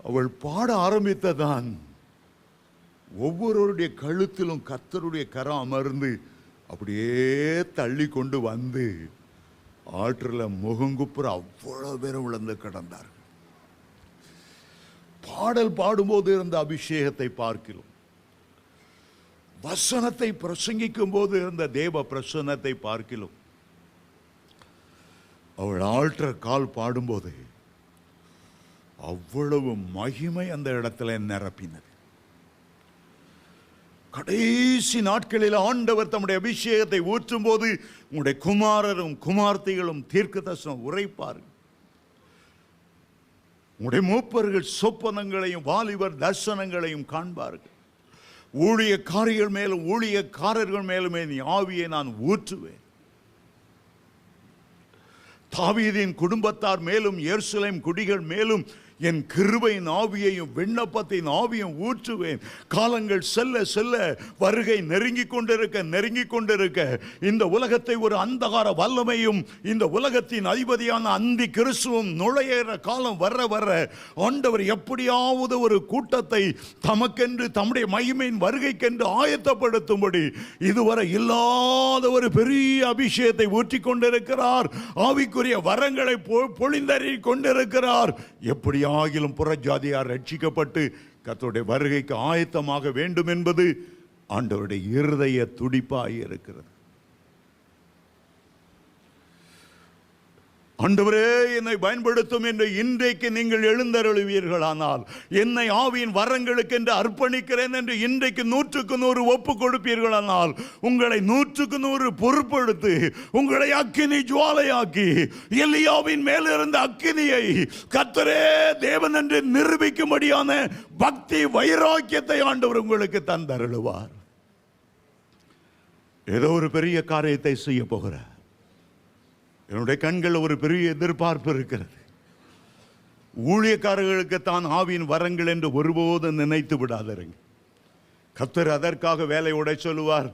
அவள் பாட ஆரம்பித்ததான் ஒவ்வொருவருடைய கழுத்திலும் கர்த்தருடைய கரம் அமர்ந்து அப்படியே தள்ளி கொண்டு வந்து ஆற்றில் முகங்குப்புற அவ்வளவு பேரும் விழுந்து கிடந்தார்கள். பாடல் பாடும்போது இருந்த அபிஷேகத்தை பார்க்கிறோம், வசனத்தை பிரசங்கிக்கும் போது இருந்த தேவ பிரசன்னத்தை பார்க்கிறோம். அவள் ஆல்டர் கால் பாடும்போது அவ்வளவு மகிமை அந்த இடத்துல நிரப்பினது. கடைசி நாட்களில் ஆண்டவர் தம்முடைய அபிஷேகத்தை ஊற்றும் போது உங்களுடைய குமாரரும் குமார்த்திகளும் தீர்க்கதரிசனம் உரைப்பார்கள். உங்களுடைய மூப்பர்கள் சொப்பனங்களையும் வாலிபர் தரிசனங்களையும் காண்பார்கள். ஊழியக்காரிகள் மேலும் ஊழியக்காரர்கள் மேலுமே நீ ஆவியை நான் ஊற்றுவேன். தாவீதின் குடும்பத்தார் மேலும் எருசலேம் குடிகள் மேலும் என் கிருபையின் ஆவியையும் விண்ணப்பத்தின் ஆவியும் ஊற்றுவேன். காலங்கள் செல்ல செல்ல வருகை நெருங்கிக் கொண்டிருக்க இந்த உலகத்தை ஒரு அந்தகார வல்லமையும் இந்த உலகத்தின் அதிபதியான அந்தி கிறிஸ்துவும் நுழையிற காலம் வர வர ஆண்டவர் எப்படியாவது ஒரு கூட்டத்தை தமக்கென்று தம்முடைய மகிமையின் வருகைக்கென்று ஆயத்தப்படுத்தும்படி இதுவரை இல்லாத ஒரு பெரிய அபிஷேகத்தை ஊற்றிக் கொண்டிருக்கிறார். ஆவிக்குரிய வரங்களை பொழிந்தறி கொண்டிருக்கிறார். எப்படி ஆகிலும் புறஜாதியார் ரட்சிக்கப்பட்டு கர்த்தருடைய வருகைக்கு ஆயத்தமாக வேண்டும் என்பது ஆண்டவருடைய இருதய துடிப்பாய் இருக்கிறது. ஆண்டவரே என்னை பயன்படுத்தும் என்று இன்றைக்கு நீங்கள் எழுந்தருளுவீர்களானால், என்னை ஆவியின் வரங்களுக்கு என்று அர்ப்பணிக்கிறேன் என்று இன்றைக்கு 100க்கு 100 ஒப்பு கொடுப்பீர்களானால், உங்களை 100க்கு 100 பொறுப்படுத்தி உங்களை அக்கினி ஜுவாலையாக்கி எலியாவின் மேலிருந்த அக்கினியை கர்த்தரே தேவன் என்று நிரூபிக்கும்படியான பக்தி வைராக்கியத்தை ஆண்டவர் உங்களுக்கு தந்தருளுவார். ஏதோ ஒரு பெரிய காரியத்தை செய்ய போகிறார். என்னுடைய கண்கள் ஒரு பெரிய எதிர்பார்ப்பு இருக்கிறது. ஊழியக்காரர்களுக்கு தான் ஆவியின் வரங்கள் என்று ஒருபோதும் நினைத்து விடாதீங்க. கர்த்தர் அதற்காக வேலை உடை சொல்லுவார்.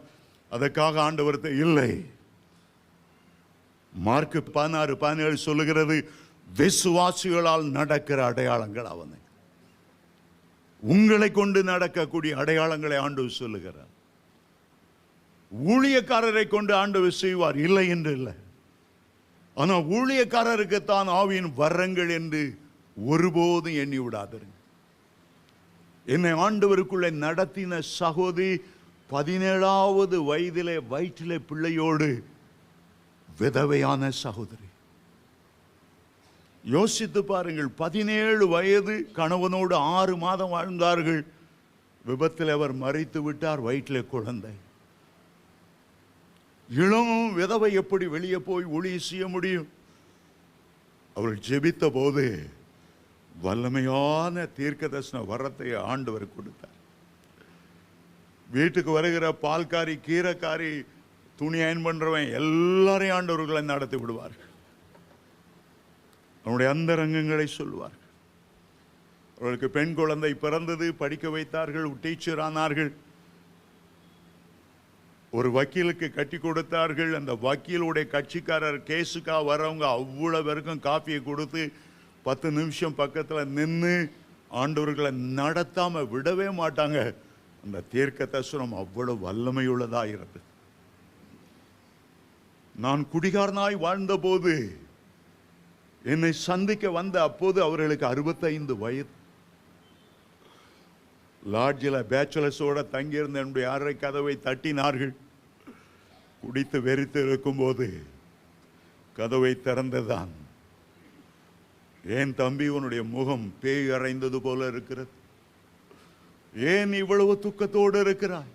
அதற்காக ஆண்டவர் இல்லை. மார்க் 16:17 சொல்லுகிறது, விசுவாசிகளால் நடக்கிற அடையாளங்கள் அவனை. உங்களை கொண்டு நடக்கக்கூடிய அடையாளங்களை ஆண்டவர் சொல்லுகிறார். ஊழியக்காரரை கொண்டு ஆண்டவர் செய்வார், இல்லை என்று இல்லை. ஆனால் ஊழியக்காரருக்கு தான் ஆவியின் வரங்கள் என்று ஒருபோதும் எண்ணி விடாதீர்கள். என்னை ஆண்டவருக்குள்ளே நடத்தின சகோதரி 17வது வயதிலே வயிற்றிலே பிள்ளையோடு விதவையான சகோதரி. யோசித்து பாருங்கள், 17 வயது, கணவனோடு 6 மாதம் வாழ்ந்தார்கள். விபத்தில் அவர் மரித்து விட்டார். வயிற்றிலே குழந்தை. இளம் விதவை எப்படி வெளியே போய் ஊழியம் செய்ய முடியும்? அவர்கள் ஜெபித்த போது வல்லமையான தீர்க்கதரிசன வரத்தை ஆண்டவர் கொடுத்தார். வீட்டுக்கு வருகிற பால்காரி, கீரைக்காரி, துணி அயன் பண்றவன் எல்லாரையும் ஆண்டவர்களை நடத்தி விடுவார்கள். அவனுடைய அந்த ரங்கங்களை சொல்லுவார்கள். அவர்களுக்கு பெண் குழந்தை பிறந்தது, படிக்க வைத்தார்கள், டீச்சர் ஆனார்கள். ஒரு வக்கீலுக்கு கட்டி கொடுத்தார்கள். அந்த வக்கீலுடைய கட்சிக்காரர் கேஸுக்காக வரவங்க அவ்வளவு பேருக்கும் காப்பியை கொடுத்து 10 நிமிஷம் பக்கத்தில் நின்று ஆண்டவர்களை நடத்தாம விடவே மாட்டாங்க. அந்த தீர்க்கதரிசனம் அவ்வளவு வல்லமையுள்ளதா இருந்தது. நான் குடிகாரனாய் வாழ்ந்த போது என்னை சந்திக்க வந்த அப்போது அவர்களுக்கு 65 வயது. லாட்ஜில் பேச்சுலர்ஸோட தங்கியிருந்த என்னுடைய அறை கதவை தட்டினார்கள். குடித்து வெறித்து இருக்கும்போது கதவை திறந்ததான். ஏன் தம்பி, உன்னுடைய முகம் பேய் அறைந்தது போல இருக்கிறது, ஏன் இவ்வளவு துக்கத்தோடு இருக்கிறாய்?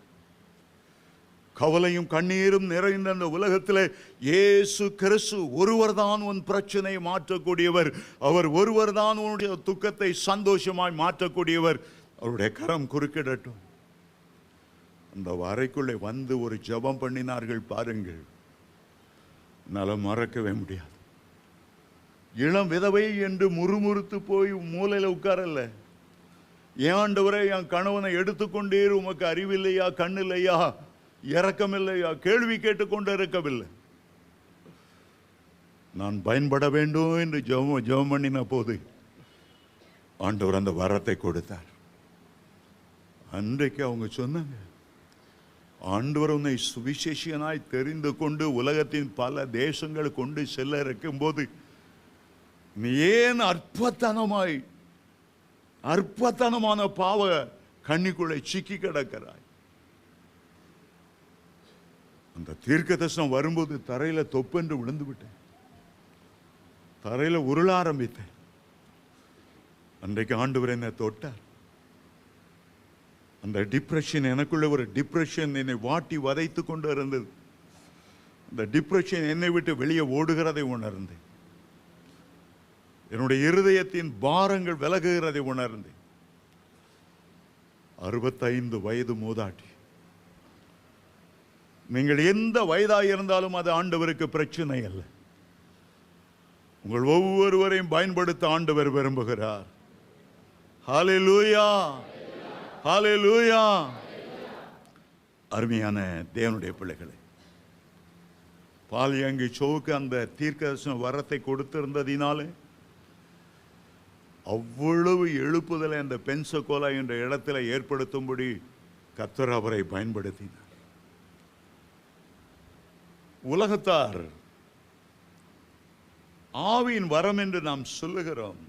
கவலையும் கண்ணீரும் நிறைந்த அந்த உலகத்தில் இயேசு கிறிஸ்து ஒருவர் தான் உன் பிரச்சனையை மாற்றக்கூடியவர். அவர் ஒருவர் தான் உன்னுடைய துக்கத்தை சந்தோஷமாய் மாற்றக்கூடியவர். அவருடைய கரம் குறுக்கிடட்டும். அந்த அறைக்குள்ளே வந்து ஒரு ஜெபம் பண்ணினார்கள் பாருங்கள், என்னால மறக்கவே முடியாது. இளம் விதவை என்று முறுமுறுத்து போய் மூலையில உட்காரல்ல, ஏன் ஆண்டவரே என் கணவனை எடுத்துக்கொண்டே உமக்கு அறிவில்லையா, கண்ணில்லையா, இரக்கமில்லையா, கேள்வி கேட்டுக்கொண்டு இருக்கவில்லை. நான் பயன்பட வேண்டும் என்று ஜெபம் பண்ணின போது ஆண்டவர் அந்த வரத்தை கொடுத்தார். அன்றைக்கு அவங்க சொன்னாங்க, ஆண்டவர் உன்னை சுவிசேஷனாய் தெரிந்து கொண்டு உலகத்தின் பல தேசங்கள் கொண்டு செல்ல இருக்கும் போது நீ ஏன் அற்பத்தனமான பாவ கண்ணிக்குள்ளே சிக்கி கிடக்கிறாய்? அந்த தீர்க்க தரிசனம் வரும்போது தரையில தொப்பென்று விழுந்து விட்டேன், தரையில உருள ஆரம்பித்தேன். அன்றைக்கு ஆண்டவர் என்னை தொட்டார். அந்த டிப்ரெஷன், எனக்குள்ள ஒரு டிப்ரெஷன் என்னை வாட்டி வதைத்து கொண்டு இருந்தது. அந்த டிப்ரெஷன் என்னை விட்டு வெளியே ஓடுகிறதை உணர்ந்தேன். என்னுடைய இருதயத்தின் பாரங்கள் விலகுகிறதை உணர்ந்தேன். 65 வயது மூதாட்டி. நீங்கள் எந்த வயதாக இருந்தாலும் அது ஆண்டவருக்கு பிரச்சனை அல்ல. உங்கள் ஒவ்வொருவரையும் பயன்படுத்த ஆண்டவர் விரும்புகிறார். ஹல்லேலூயா, ஹல்லேலூயா. அருமையான தேவனுடைய பிள்ளைகளே, பாலியங்கி சோவுக்கு அந்த தீர்க்கதரிசன வரத்தை கொடுத்திருந்ததினாலே அவ்வளவு எழுப்புதலை அந்த பென்சகோலா என்ற இடத்துல ஏற்படுத்தும்படி கர்த்தர் அவரை பயன்படுத்தினார். உலகத்தார் ஆவியின் வரம் என்று நாம் சொல்லுகிறோம்.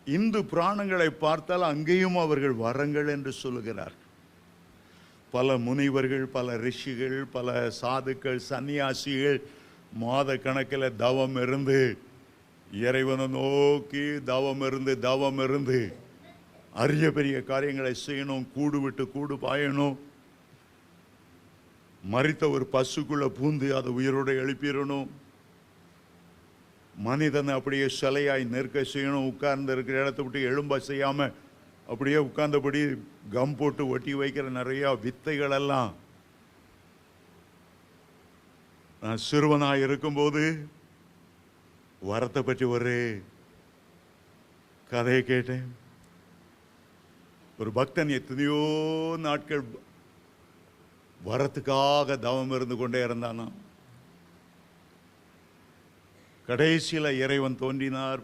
இந்து புராணங்களை பார்த்தால் அங்கேயும் அவர்கள் வரங்கள் என்று சொல்லுகிறார்கள். பல முனிவர்கள், பல ரிஷிகள், பல சாதுக்கள், சன்னியாசிகள் மாத கணக்கில் தவம் இருந்து இறைவனை நோக்கி தவம் இருந்து அரிய பெரிய காரியங்களை செய்யணும். கூடு விட்டு கூடு பாயணும். மரித்த ஒரு பசுக்குள்ள பூந்து அதை உயிரோடு எழுப்பிடணும். மனிதனை அப்படியே சிலையாய் நிற்க செய்யணும். உட்கார்ந்து இருக்கிற இடத்த விட்டு எழும்ப செய்யாம அப்படியே உட்கார்ந்தபடி கம் போட்டு ஒட்டி வைக்கிற நிறைய வித்தைகள் எல்லாம் நான் சிறுவனாய் இருக்கும்போது வரத்தை பற்றி ஒரு கதையை கேட்டேன். ஒரு பக்தன் எத்தனையோ நாட்கள் வரத்துக்காக தவம் இருந்து கொண்டே இருந்தானா. கடைசியில் இறைவன் தோன்றினார்.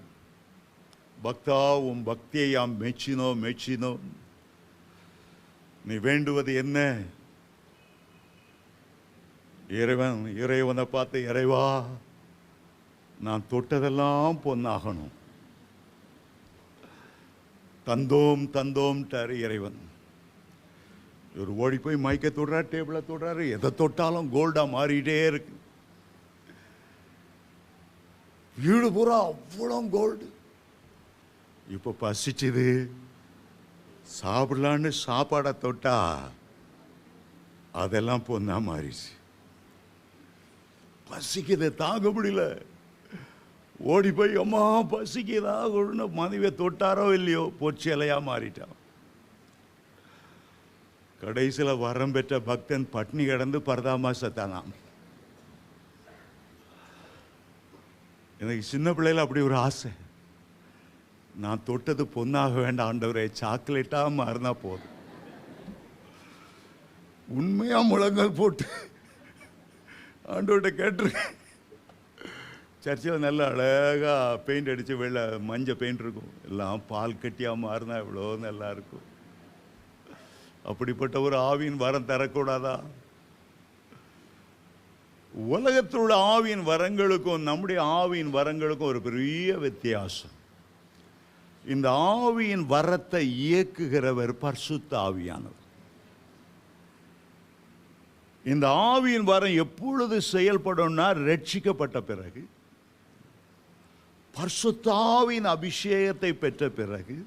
பக்தா, உன் பக்தியை யாம் மெச்சினோம். நீ வேண்டுவது என்ன? இறைவனை பார்த்து, இறைவா, நான் தொட்டதெல்லாம் பொன்னாகணும். தந்தோம் இறைவன். ஒரு ஓடி போய் மைக்க தொடுறாரு, டேபிளை தொடுறாரு, எதை தொட்டாலும் கோல்டா மாறிட்டே இருக்கு. வீடு பூரா அவ்வளோ கோல்டு. இப்ப பசிச்சுது, சாப்பிடலான்னு சாப்பாடை தொட்டா அதெல்லாம் பொண்ணா மாறிச்சு. பசிக்குது, தாங்க முடியல. ஓடி போய் அம்மா பசிக்குதா மனைவியை தொட்டாரோ இல்லையோ, பொச்சிலையா மாறிட்டான். கடைசியில் வரம் பெற்ற பக்தன் பட்னி கிடந்து பரதாமா சத்தானாம். எனக்கு சின்ன பிள்ளையில அப்படி ஒரு ஆசை. நான் தொட்டது பொண்ணாக வேண்டாம் ஆண்டவரே, சாக்லேட்டா மாறினா போதும். உண்மையா முழங்கால் போட்டு ஆண்டவர்கிட்ட கேட்டிருக்கேன். சர்ச்சில் நல்ல அழகா பெயிண்ட் அடித்து வெள்ளை மஞ்சள் பெயிண்ட் இருக்கும். எல்லாம் பால் கட்டியாக மாறினா எவ்வளோ நல்லா இருக்கும். அப்படிப்பட்ட ஒரு ஆவியின் வரம் தரக்கூடாதா? உலகத்தில் உள்ள ஆவியின் வரங்களுக்கும் நம்முடைய ஆவியின் வரங்களுக்கும் ஒரு பெரிய வித்தியாசம். இந்த ஆவியின் வரத்தை இயக்குகிறவர் பரிசுத்த ஆவியானவர். இந்த ஆவியின் வரம் எப்பொழுது செயல்படும்னா, ரட்சிக்கப்பட்ட பிறகு, பரிசுத்த ஆவியின் அபிஷேகத்தை பெற்ற பிறகு,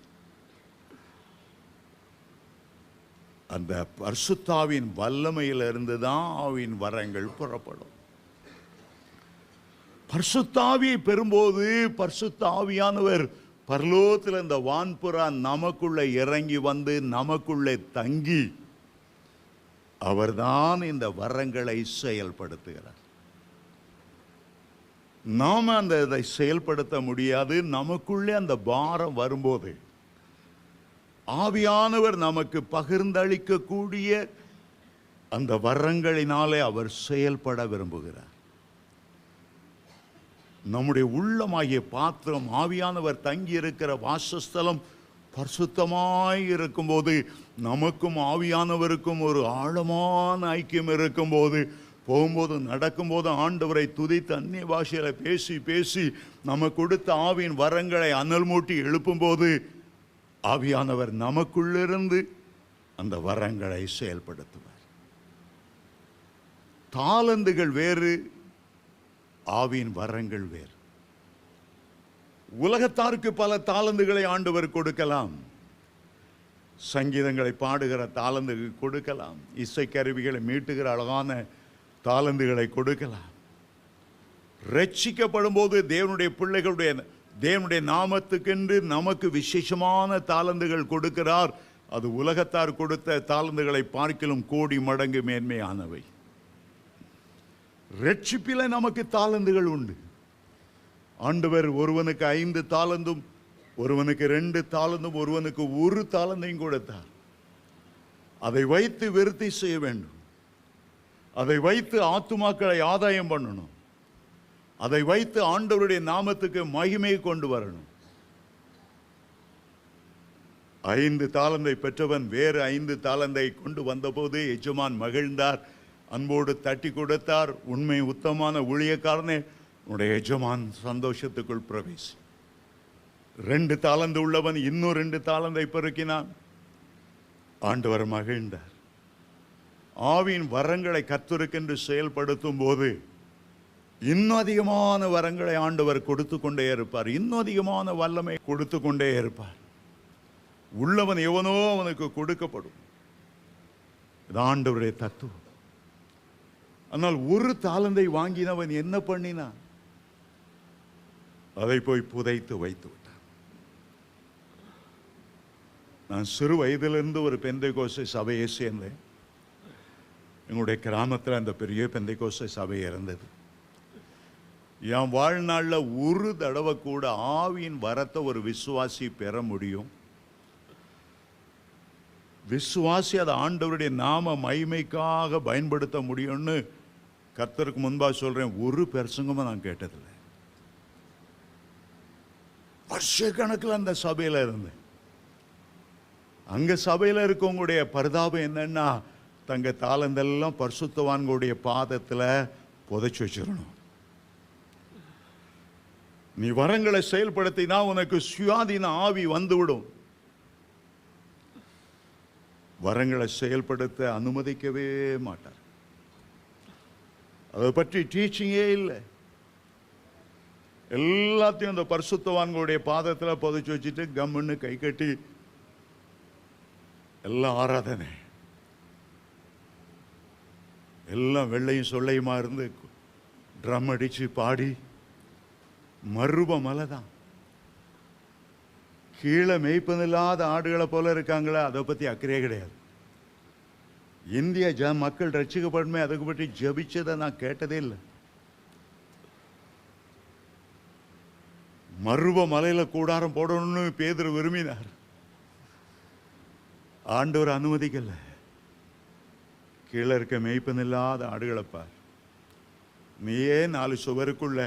அந்த பரிசுத்த ஆவியின் வல்லமையிலிருந்து தான் ஆவியின் வரங்கள் புறப்படும். பரிசுத்த ஆவியை பெறும்போது பரிசுத்த ஆவியானவர் பரலோகத்தில் இந்த வான்புறா நமக்குள்ள இறங்கி வந்து நமக்குள்ளே தங்கி அவர்தான் இந்த வரங்களை செயல்படுத்துகிறார். நாம இதை செயல்படுத்த முடியாது. நமக்குள்ளே அந்த பாரம் வரும்போது ஆவியானவர் நமக்கு பகிர்ந்தளிக்கக்கூடிய அந்த வரங்களினாலே அவர் செயல்பட விரும்புகிறார். நம்முடைய உள்ளமாகிய பாத்திரம், ஆவியானவர் தங்கி இருக்கிற வாசஸ்தலம் பரிசுத்தமாய் இருக்கும்போது, நமக்கும் ஆவியானவருக்கும் ஒரு ஆழமான ஐக்கியம் இருக்கும்போது, போகும்போது நடக்கும்போது ஆண்டவரை துதித்து அந்நிய பாஷையில பேசி பேசி நம்ம கொடுத்த ஆவியின் வரங்களை அனல் மூட்டி எழுப்பும்போது ஆவியானவர் நமக்குள்ளிருந்து அந்த வரங்களை செயல்படுத்துவார். தாளந்துகள் வேறு, ஆவியின் வரங்கள் வேறு. உலகத்தாருக்கு பல தாளந்துகளை ஆண்டவர் கொடுக்கலாம். சங்கீதங்களை பாடுகிற தாளந்துகள் கொடுக்கலாம், இசைக்கருவிகளை மீட்டுகிற அழகான தாளந்துகளை கொடுக்கலாம். ரட்சிக்கப்படும் போது தேவனுடைய பிள்ளைகளுடைய தேவனுடைய நாமத்துக்கென்று நமக்கு விசேஷமான தாளந்துகள் கொடுக்கிறார். அது உலகத்தார் கொடுத்த தாளந்துகளை பார்க்கிலும் கோடி மடங்கு மேன்மையானவை. ரட்சிப்பில நமக்கு தாளந்துகள் உண்டு. ஆண்டவர் ஒருவனுக்கு 5 தாளந்தும், ஒருவனுக்கு 2 தாளந்தும், ஒருவனுக்கு 1 தாளந்தையும் கொடுத்தார். அதை வைத்து விருத்தி செய்ய வேண்டும். அதை வைத்து ஆத்துமாக்களை ஆதாயம் பண்ணணும். அதை வைத்து ஆண்டவருடைய நாமத்துக்கு மகிமை கொண்டு வரணும். 5 தாளந்தை பெற்றவன் வேறு 5 தாளந்தை கொண்டு வந்தபோது எஜமான் மகிழ்ந்தார், அன்போடு தட்டி கொடுத்தார். உண்மை உத்தமமான ஊழியக்காரனே, உன்னுடைய எஜமான் சந்தோஷத்துக்குள் பிரவேசி. 2 தாளந்து உள்ளவன் இன்னும் 2 தாளந்தை பெருக்கினான். ஆண்டவர் மகிழ்ந்தார். ஆவியின் வரங்களை கர்த்தருக்கென்று செயல்படுத்தும் போது இன்னும் அதிகமான வரங்களை ஆண்டவர் கொடுத்து கொண்டே இருப்பார். இன்னும் அதிகமான வல்லமை கொடுத்து கொண்டே இருப்பார். உள்ளவன் எவனோ அவனுக்கு கொடுக்கப்படும். இது ஆண்டவருடைய தத்துவம். ஆனால் 1 தாளந்தை வாங்கினவன் என்ன பண்ணினான்? அதை போய் புதைத்து வைத்து விட்டான். நான் சிறு வயதிலிருந்து ஒரு பெந்தைக்கோஸ்தை சபையை சேர்ந்தேன். எங்களுடைய கிராமத்தில் அந்த பெரிய பெந்தைக்கோஸ்தை சபை இருந்தது. என் வாழ்நாளில் ஒரு தடவை கூட ஆவியின் வரத்தை ஒரு விசுவாசி பெற முடியும். விசுவாசி அதை ஆண்டவருடைய நாம மகிமைக்காக பயன்படுத்த முடியும்னு கர்த்தருக்கு முன்பாக சொல்றேன். ஒரு பிரசங்கமும் நான் கேட்டதில்லை. வருஷ கணக்கில் அந்த சபையில் இருந்தேன். அங்க சபையில் இருக்கவங்களுடைய பரிதாபம் என்னன்னா, தங்க தாளந்தெல்லாம் பரிசுத்தவான்களுடைய பாதத்தில் புதைச்சு வச்சிடணும். நீ வரங்களை செயல்படுத்தினா உனக்கு சுயாதீன ஆவி வந்துவிடும். வரங்களை செயல்படுத்த அனுமதிக்கவே மாட்டார். அதை பற்றி டீச்சிங்கே இல்லை. எல்லாத்தையும் அந்த பரிசுத்தவான்களுடைய பாதத்தில் புதைச்சு வச்சுட்டு கம்முன்னு கை கட்டி எல்லாம் ஆராதனை, எல்லாம் வெள்ளையும் சொல்லையுமா இருந்து ட்ரம் அடிச்சு பாடி மறுப மலை தான். கீழே மேய்ப்பதில்லாத ஆடுகளை போல இருக்காங்களா, அதை பற்றி அக்கறையே கிடையாது. இந்திய மக்கள் ரட்சிக்கப்படுமே அதுக்கு பற்றி ஜபிச்சதை நான் கேட்டதே இல்லை. மறுப மலையில கூடாரம் போடணும்னு பேதுரு விரும்பினார். ஆண்டவர் அனுமதிக்கல. கீழே இருக்க மேய்ப்பதில்லாத ஆடுகளை பார். நீயே 4 சுவருக்குள்ள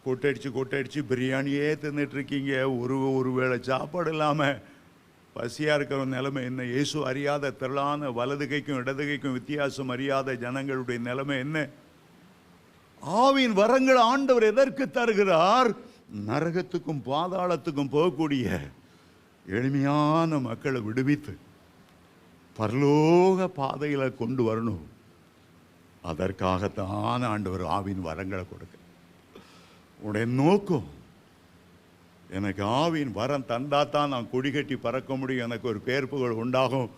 கொட்டடிச்சு பிரியாணியே தின்னுட்டு இருக்கீங்க. ஒரு வேளை சாப்பாடு இல்லாமல் பசியாக இருக்கிற நிலைமை என்ன? இயேசு அறியாத திரளான வலது கைக்கும் இடது கைக்கும் வித்தியாசம் அறியாத ஜனங்களுடைய நிலைமை என்ன? ஆவியின் வரங்கள் ஆண்டவர் எதற்கு தருகிறார்? நரகத்துக்கும் பாதாளத்துக்கும் போகக்கூடிய எளிமையான மக்களை விடுவித்து பரலோக பாதையில கொண்டு வரணும். அதற்காகத்தான் ஆண்டவர் ஆவியின் வரங்களை கொடுக்க. உடைய நோக்கம், எனக்கு ஆவியின் வரம் தந்தாத்தான் நான் கொடி கட்டி பறக்க முடியும், எனக்கு ஒரு பேர்ப்புகள் உண்டாகும்,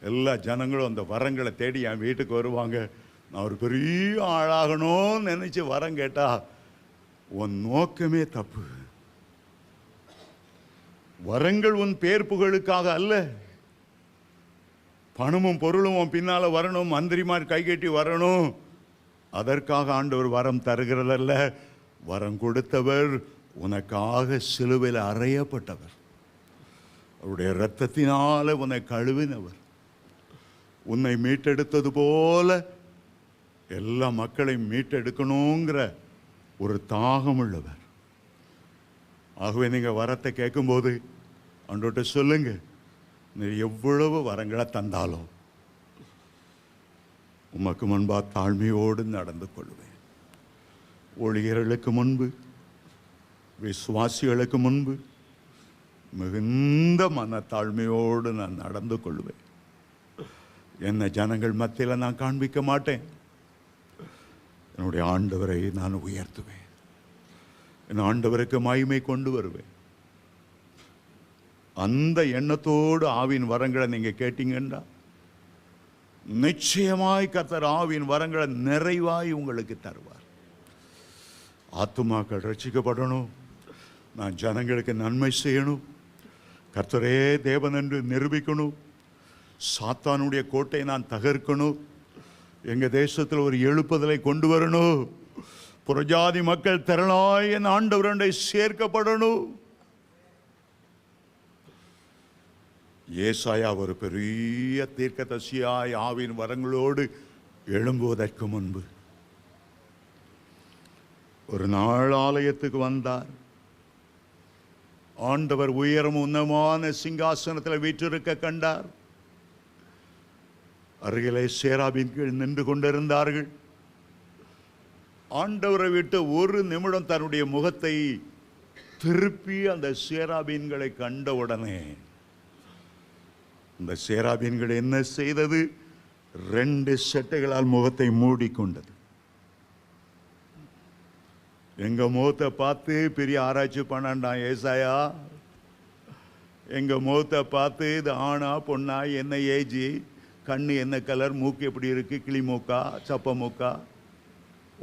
எல்லா ஜனங்களும் அந்த வரங்களை தேடி என் வீட்டுக்கு வருவாங்க, நான் ஒரு பெரிய ஆளாகணும்னு நினைச்சு வரம் கேட்டா உன் நோக்கமே தப்பு. வரங்கள் உன் பேர் புகழுக்காக அல்ல. பணமும் பொருளும் உன் பின்னால வரணும், மந்திரிமார் கைகட்டி வரணும், அதற்காக ஆண்டவர் வரம் தருகிறதல்ல. வரம் கொடுத்தவர் உனக்காக சிலுவையில் அறையப்பட்டவர், அவருடைய இரத்தத்தினால உன்னை கழுவினவர், உன்னை மீட்டெடுத்தது போல எல்லா மக்களையும் மீட்டெடுக்கணுங்கிற ஒரு தாகம் உள்ளவர். ஆகவே நீங்க வரத்தை கேட்கும்போது ஆண்டவர்கிட்ட சொல்லுங்க, நீ எவ்வளவு வரங்களை தந்தாலும் உமக்கு முன்பா தாழ்மையோடு நடந்து கொள்வேன். ஊழியர்களுக்கு முன்பு, விசுவாசிகளுக்கு முன்பு மிகுந்த மனத்தாழ்மையோடு நான் நடந்து கொள்வேன். என்ன ஜனங்கள் மத்தியில் நான் காண்பிக்க மாட்டேன். என்னுடைய ஆண்டவரை நான் உயர்த்துவேன், என் ஆண்டவருக்கு மகிமை கொண்டு வருவேன். அந்த எண்ணத்தோடு ஆவின் வரங்களை நீங்க கேட்டீங்கன்னா நிச்சயமாய் கர்த்தர் ஆவின் வரங்களை நிறைவாய் உங்களுக்கு தருவார். ஆத்துமாக்கள் ரட்சிக்கப்படணும், நான் ஜனங்களுக்கு நன்மை செய்யணும், கர்த்தரே தேவன் என்று நிரூபிக்கணும், சாத்தானுடைய கோட்டையை நான் தகர்க்கணும், எங்க தேசத்தில் ஒரு எழுப்புதலை கொண்டு வரணும், புறஜாதி மக்கள் திரளாய் என் ஆண்டவரண்டை சேர்க்கப்படணும். ஏசாயா ஒரு பெரிய தீர்க்கதரிசியாய் ஆவின் வரங்களோடு எழும்புவதற்கு முன்பு ஒரு நாள் ஆலயத்துக்கு வந்தார். ஆண்டவர் உயரம் உன்னதமான சிங்காசனத்தில் வீற்றிருக்க கண்டார். அருகிலே சேராபீன்கள் நின்று கொண்டிருந்தார்கள். ஆண்டவரை விட்டு ஒரு நிமிடம் தன்னுடைய முகத்தை திருப்பி அந்த சேராபீன்களை கண்டவுடனே அந்த சேராபீன்கள் என்ன செய்தது? 2 செட்டைகளால் முகத்தை மூடிக்கொண்டது. எங்க முகத்தை பார்த்து பெரிய ஆராய்ச்சி பண்ணாண்டான் ஏசாயா. எங்க முகத்தை பார்த்து இது ஆணா பொண்ணா, என்ன ஏஜி, கண்ணு என்ன கலர், மூக்கு எப்படி இருக்கு, கிளி மூக்கா சப்ப மூக்கா,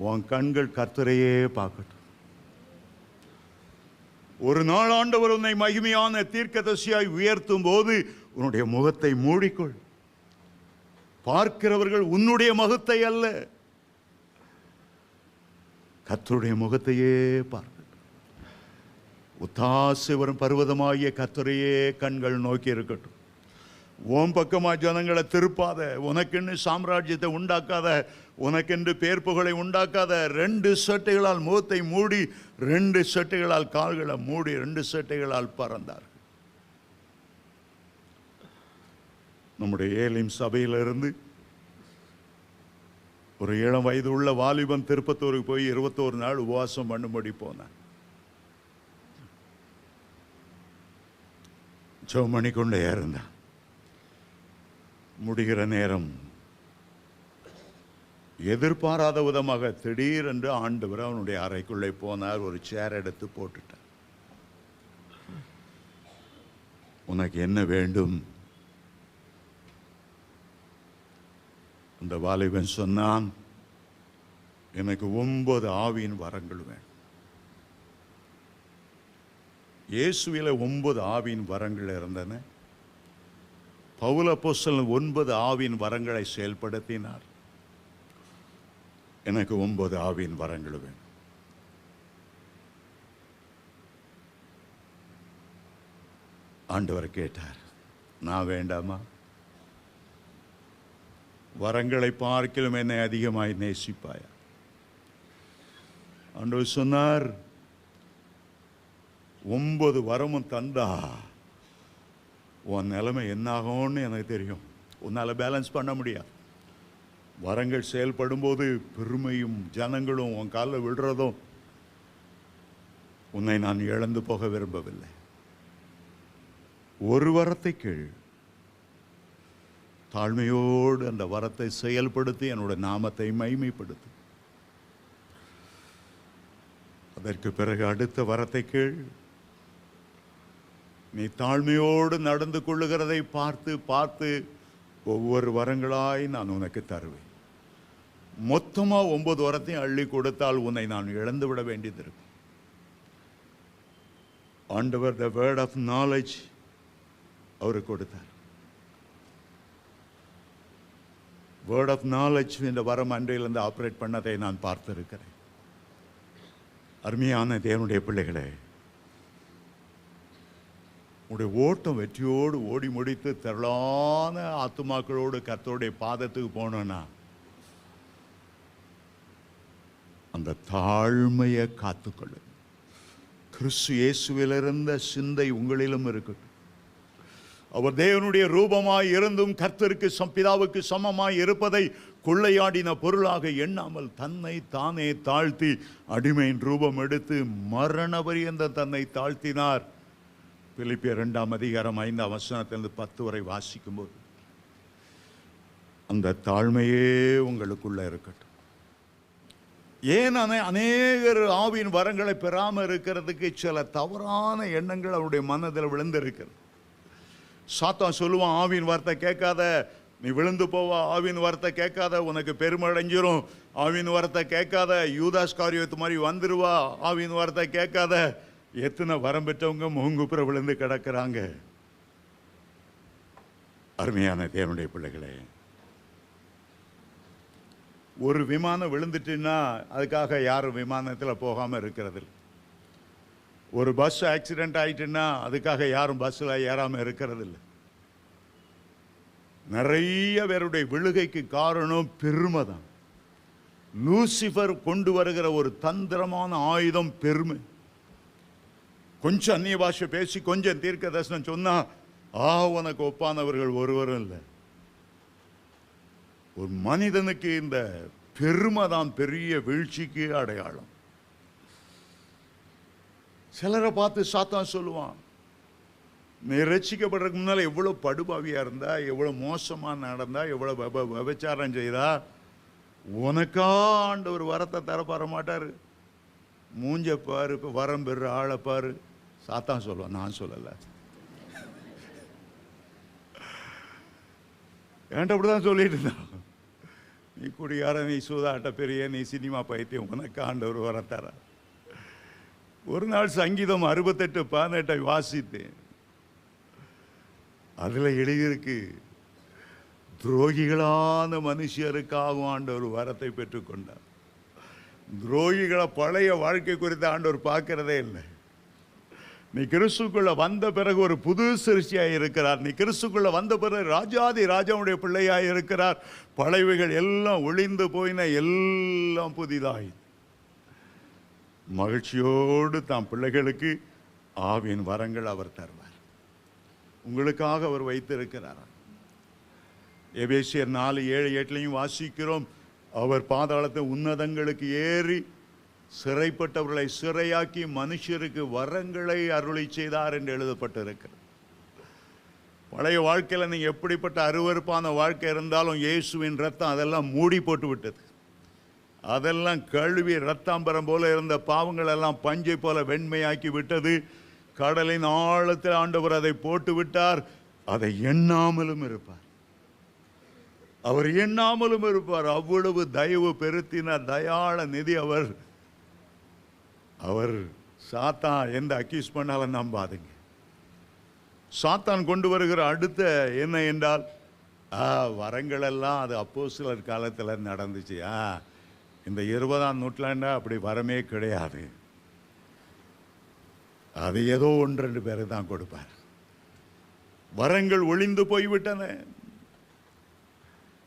உன் கண்கள் கர்த்தரையே பார்க்கட்டும். ஒரு நாள் ஆண்டவர் உன்னை மகிமையான தீர்க்கதரிசியாய் உயர்த்தும் போது உன்னுடைய முகத்தை மூடிக்கொள். பார்க்கிறவர்கள் உன்னுடைய முகத்தை அல்ல, கர்த்தருடைய முகத்தையே பார்க்கட்டும். உத்தாசை வரும் பர்வதமாகிய கர்த்தரையே கண்கள் நோக்கி இருக்கட்டும். உன் பக்கமா ஜனங்களை திருப்பாத, உனக்கென்று சாம்ராஜ்யத்தை உண்டாக்காத, உனக்கென்று பேர் புகழை உண்டாக்காத. 2 சட்டைகளால் முகத்தை மூடி, 2 சட்டைகளால் கால்களை மூடி, 2 சட்டைகளால் பறந்தார். நம்முடைய ஏலிம் சபையிலிருந்து ஒரு 7 வயது உள்ள வாலிபன் திருப்பத்தூருக்கு போய் 21 நாள் உபவாசம் பண்ணும்படி போனான். ஜெபம் பண்ணிக்கொண்டே இருந்தான். முடிகிற நேரம் எதிர்பாராத விதமாக திடீரென்று ஆண்டவர் அவனுடைய அறைக்குள்ளே போனார். ஒரு சேர் எடுத்து போட்டுட்டார். உனக்கு என்ன வேண்டும்? அந்த வாலிபன் சொன்னான், எனக்கு 9 ஆவியின் வரங்கள் வேண்டும். இயேசுவில 9 ஆவியின் வரங்கள் இருந்தன. பவுல் அப்போஸ்தலன் 9 ஆவியின் வரங்களை செயல்படுத்தினார். எனக்கு 9 ஆவியின் வரங்கள் வேண்டும். ஆண்டவர் கேட்டார், நான் வேண்டாமா? வரங்களை பார்க்கிலும் என்னை அதிகமாய் நேசிப்பாயா? ஆண்டவர் சொன்னார், 9 வரமும் தந்தா உன் நிலைமை என்னாகும்னு எனக்கு தெரியும். உன்னால் பேலன்ஸ் பண்ண முடியாது. வரங்கள் செயல்படும் போது பெருமையும் ஜனங்களும் உன் காலில் விடுறதும் உன்னை நான் இழந்து போக விரும்பவில்லை. ஒரு வரத்தை கேள், தாழ்மையோடு அந்த வரத்தை செயல்படுத்தி என்னோட நாமத்தை மகிமைப்படுத்து. அதற்கு பிறகு அடுத்த வரத்தை கேள். நீ தாழ்மையோடு நடந்து கொள்ளுகிறதை பார்த்து பார்த்து ஒவ்வொரு வரங்களாய் நான் உனக்கு தருவேன். மொத்தமா 9 வரத்தையும் அள்ளி கொடுத்தால் உன்னை நான் இழந்து விட வேண்டியது இருக்கும். ஆண்டவர் the word of knowledge அவருக்கு கொடுத்தார். வேர்ட் ஆஃப் நாலேஜ் என்ற வரம் அன்றையிலிருந்து ஆப்ரேட் பண்ணதை நான் பார்த்திருக்கிறேன். அருமையான தேவனுடைய பிள்ளைகளே, உடைய ஓட்டம் வெற்றியோடு ஓடி முடித்து திரளான ஆத்துமாக்களோடு கர்த்தருடைய பாதத்துக்கு போனோன்னா அந்த தாழ்மையை காத்துக்கொள்ளு. கிறிஸ்து இயேசுவிலிருந்த சிந்தை உங்களிலும் இருக்கட்டும். அவர் தேவனுடைய ரூபமாய் இருந்தும் கர்த்தருக்கு பிதாவுக்கு சமமாய் இருப்பதை கொள்ளையாடின பொருளாக எண்ணாமல் தன்னை தானே தாழ்த்தி அடிமையின் ரூபம் எடுத்து மரண பரியந்தம் தன்னை தாழ்த்தினார். பிலிப்பியர் 2 அதிகாரம் 5 வசனத்திலிருந்து 10 வரை வாசிக்கும் போது அந்த தாழ்மையே உங்களுக்குள்ள இருக்கட்டும். ஏன் அநேகர் ஆவியின் வரங்களை பெறாமல் இருக்கிறதுக்கு சில தவறான எண்ணங்கள் அவருடைய மனதில் விழுந்திருக்கிறது. சாத்தான் சொல்லுவான், ஆவியின் வார்த்தை கேட்காத, நீ விழுந்து போவா, ஆவியின் வார்த்தை கேட்காத, உனக்கு பெருமை அடைஞ்சிரும், ஆவியின் வார்த்தை கேட்காத, யூதாஸ் காரியத்து மாதிரி வந்துருவா, ஆவியின் வார்த்தை கேட்காத. எத்தனை வரம் பெற்றவங்க முகங்குப்புற விழுந்து கிடக்கிறாங்க. அருமையான தேவனுடைய பிள்ளைகளே, ஒரு விமானம் விழுந்துட்டுன்னா அதுக்காக யாரும் விமானத்தில் போகாமல் இருக்கிறது. ஒரு பஸ் ஆக்சிடென்ட் ஆயிட்டுன்னா அதுக்காக யாரும் பஸ்ஸில் ஏறாமல் இருக்கிறது இல்லை. நிறைய பேருடைய விழுகைக்கு காரணம் பெருமை தான். லூசிபர் கொண்டு வருகிற ஒரு தந்திரமான ஆயுதம் பெருமை. கொஞ்சம் அந்நிய பாஷை பேசி கொஞ்சம் தீர்க்க தரிசனம் சொன்னா உனக்கு ஒப்பானவர்கள் ஒருவரும் இல்லை. ஒரு மனிதனுக்கு இந்த பெருமை தான் பெரிய வீழ்ச்சிக்கு அடையாளம். சிலரை பார்த்து சாத்தான் சொல்லுவான், நீ ரட்சிக்கப்படுறதுக்கு முன்னால் எவ்வளோ படுபாவியாக இருந்தா, எவ்வளோ மோசமாக நடந்தா, எவ்வளோ விபச்சாரம் செய்தா, உனக்கா ஆண்டவர் வரத்தை தரப்பார மாட்டார். மூஞ்ச பாரு, இப்போ வரம் பெற ஆளை பாரு. சாத்தான் சொல்லுவான், நான் சொல்லலை. என்கிட்ட அப்படிதான் சொல்லிட்டு இருந்தான். நீ குடியார, நீ சூதாட்ட பெரிய, நீ சினிமா பைத்தியம், உனக்கு ஆண்டவர் வரத்தார. ஒரு நாள் சங்கீதம் 68:18 வாசித்தேன். அதில் எழுதியிருக்கு, துரோகிகளான மனுஷருக்காகவும் ஆண்டவர் வரத்தை பெற்றுக்கொண்டார். துரோகிகளை பழைய வாழ்க்கை குறித்து ஆண்டவர் பார்க்கிறதே இல்லை. நீ கிறிஸ்துக்குள்ள வந்த பிறகு ஒரு புது சிருஷ்டியாய் இருக்கிறார். நீ கிறிஸ்துக்குள்ள வந்த பிறகு ராஜாதி ராஜாவுடைய பிள்ளையாய் இருக்கிறார். பழையவைகள் எல்லாம் ஒளிந்து போயின, எல்லாம் புதிதாய். மகிழ்ச்சியோடு தாம் பிள்ளைகளுக்கு ஆவியின் வரங்கள் அவர் தருவார். உங்களுக்காக அவர் வைத்திருக்கிறார். எபேசியர் 4:7-8 வாசிக்கிறோம், அவர் பாதாளத்தை உன்னதங்களுக்கு ஏறி சிறைப்பட்டவர்களை சிறையாக்கி மனுஷருக்கு வரங்களை அருளி செய்தார் என்று எழுதப்பட்டிருக்கிறது. பழைய வாழ்க்கையில் நீங்கள் எப்படிப்பட்ட அருவருப்பான வாழ்க்கை இருந்தாலும் இயேசுவின் ரத்தம் அதெல்லாம் மூடி போட்டு விட்டது. அதெல்லாம் கழுவி ரத்தாம்பரம் போல இருந்த பாவங்கள் எல்லாம் பஞ்சை போல வெண்மையாக்கி விட்டது. கடலின் ஆழத்தில் ஆண்டவர் அதை போட்டு விட்டார். அதை எண்ணாமலும் இருப்பார். அவர் எண்ணாமலும் இருப்பார். அவ்வளவு தயவு பெருத்தின தயாள நிதி அவர். அவர் சாத்தான் எந்த அக்யூஸ் பண்ணாலும் நம்பாதுங்க. சாத்தான் கொண்டு வருகிற அடுத்த என்ன என்றால், வரங்கள் எல்லாம் அது அப்போஸ்தலர் காலத்தில் நடந்துச்சு. இந்த 20ஆம் நூற்றாண்டா அப்படி வரமே கிடையாது. அது ஏதோ 1-2 பேரை தான் கொடுப்பார். வரங்கள் ஒளிந்து போய்விட்டன.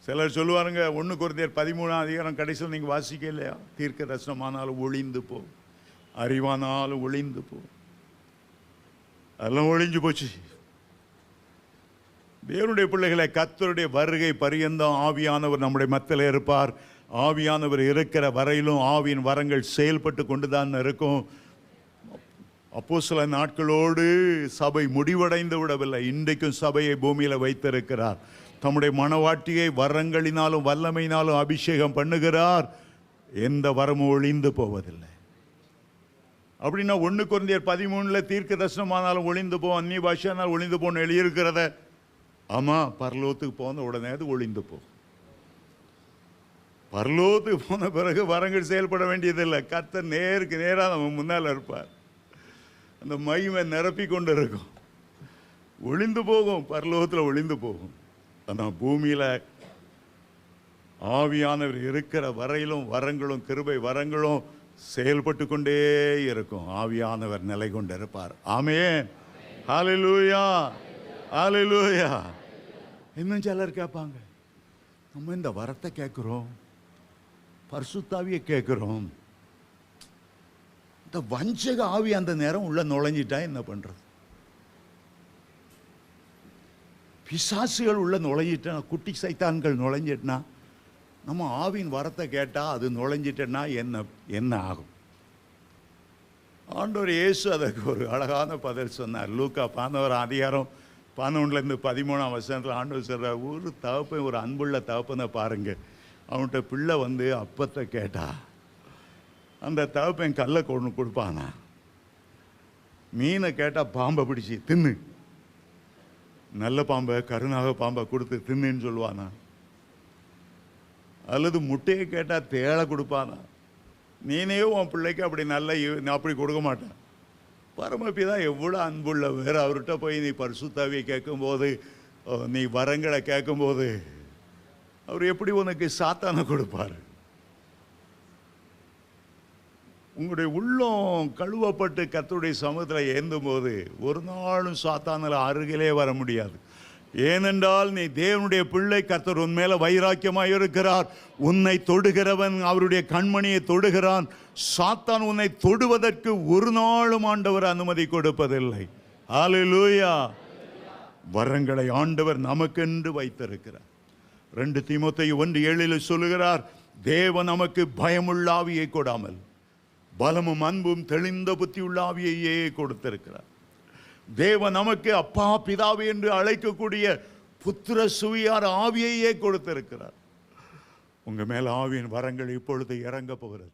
சிலர் சொல்லுவாருங்க, 1 கொரிந்தியர் 13ஆம் அதிகாரம் கடைசியில் நீங்கள் வாசிக்க இல்லையா, தீர்க்க தரிசனமானாலும் ஒளிந்து போ, அறிவானாலும் ஒளிந்து போ. அதெல்லாம் ஒளிஞ்சு போச்சு. தேவனுடைய பிள்ளைகளை, கர்த்தருடைய வருகை பரியந்தம் ஆவியானவர் நம்முடைய மத்தியில் இருப்பார். ஆவியானவர் இருக்கிற வரையிலும் ஆவியின் வரங்கள் செயல்பட்டு கொண்டுதான் இருக்கும். அப்போஸ்தல நாட்களோடு சபை முடிவடைந்து விடவில்லை. இன்றைக்கும் சபையை பூமியில் வைத்திருக்கிறார். தம்முடைய மனவாட்டியை வரங்களினாலும் வல்லமையினாலும் அபிஷேகம் பண்ணுகிறார். எந்த வரமும் ஒளிந்து போவதில்லை. அப்படின்னா 1 கொரிந்தியர் 13 தீர்க்க தரிசனமானாலும் ஒளிந்து போ, அந்நிய பாஷையானால் ஒளிந்து போன்னு எழுதியிருக்கிறத, ஆமாம், பரலோகத்துக்கு போன உடனே அது ஒளிந்து போ. பரலோகத்துக்கு போன பிறகு வரங்கள் செயல்பட வேண்டியதில்லை. கர்த்தர் நேருக்கு நேராக நம்ம முன்னால் இருப்பார். அந்த மகிமை நிரப்பி கொண்டு இருக்கும். ஒளிந்து போகும், பரலோகத்தில் ஒளிந்து போகும். ஆனால் பூமியில் ஆவியானவர் இருக்கிற வரையிலும் வரங்களும் கிருபை வரங்களும் செயல்பட்டு கொண்டே இருக்கும். ஆவியானவர் நிலை கொண்டு இருப்பார். ஆமென். ஹல்லேலூயா, ஹல்லேலூயா. இன்னும் சிலர் கேட்பாங்க, நம்ம இந்த வரத்தை கேட்குறோம், பரிசுத்தாவியை கேட்குறோம், இந்த வஞ்சக ஆவி அந்த நேரம் உள்ள நுழைஞ்சிட்டா என்ன பண்றது? பிசாசுகள் உள்ள நுழைஞ்சிட்டா, குட்டி சைத்தான்கள் நுழைஞ்சிட்டுனா, நம்ம ஆவியின் வரத்தை கேட்டால் அது நுழைஞ்சிட்டேன்னா என்ன ஆகும்? ஆண்டவர் இயேசு அதற்கு ஒரு அழகான பதில் சொன்னார். லூக்கா 11 அதிகாரம் 11-13 ஆண்டவர் சொல்கிறார், ஒரு தகப்பன், ஒரு அன்புள்ள தகப்பனை பாருங்க, அவன்கிட்ட பிள்ளை வந்து அப்பத்தை கேட்டா அந்த தகப்பன் கல்லை கொண்டு கொடுப்பானா? மீனை கேட்டால் பாம்பை பிடிச்சி தின்னு, நல்ல பாம்பை கருணாக பாம்பை கொடுத்து தின்னுன்னு சொல்லுவானா? அல்லது முட்டையை கேட்டால் தேளை கொடுப்பானா? நீனே உன் பிள்ளைக்கு அப்படி அப்படி கொடுக்க மாட்டான். பரமபிதா எவ்வளோ அன்புள்ள வேறு, அவர்கிட்ட போய் நீ பரிசுத்தாவியை கேட்கும்போது, நீ வரங்களை கேட்கும்போது அவர் எப்படி உனக்கு சாத்தானை கொடுப்பார்? உங்களுடைய உள்ளம் கழுவப்பட்டு கர்த்தருடைய சமூகத்தில் ஏந்தும் போது ஒரு நாளும் சாத்தானில் அருகிலே வர முடியாது. ஏனென்றால் நீ தேவனுடைய பிள்ளை, கர்த்தர் உன் மேல வைராக்கியமாய் இருக்கிறார். உன்னை தொடுகிறவன் அவருடைய கண்மணியை தொடுகிறான். சாத்தான் உன்னை தொடுவதற்கு ஒரு நாளும் ஆண்டவர் அனுமதி கொடுப்பதில்லை. ஹல்லேலூயா. வரங்களை ஆண்டவர் நமக்கென்று வைத்திருக்கிறார். 2 தீமோத்தேயு 1:7 சொல்லுகிறார், தேவன் நமக்கு பயமுள்ள ஆவியை கொடாமல் பலமும் அன்பும் தெளிந்த புத்தியுள்ள ஆவியையே கொடுத்திருக்கிறார். தேவன் நமக்கு அப்பா பிதாவே என்று அழைக்கக்கூடிய புத்திர சுவியார் ஆவியையே கொடுத்திருக்கிறார். உங்க மேல ஆவியின் வரங்கள் இப்பொழுது இறங்க போகிறது.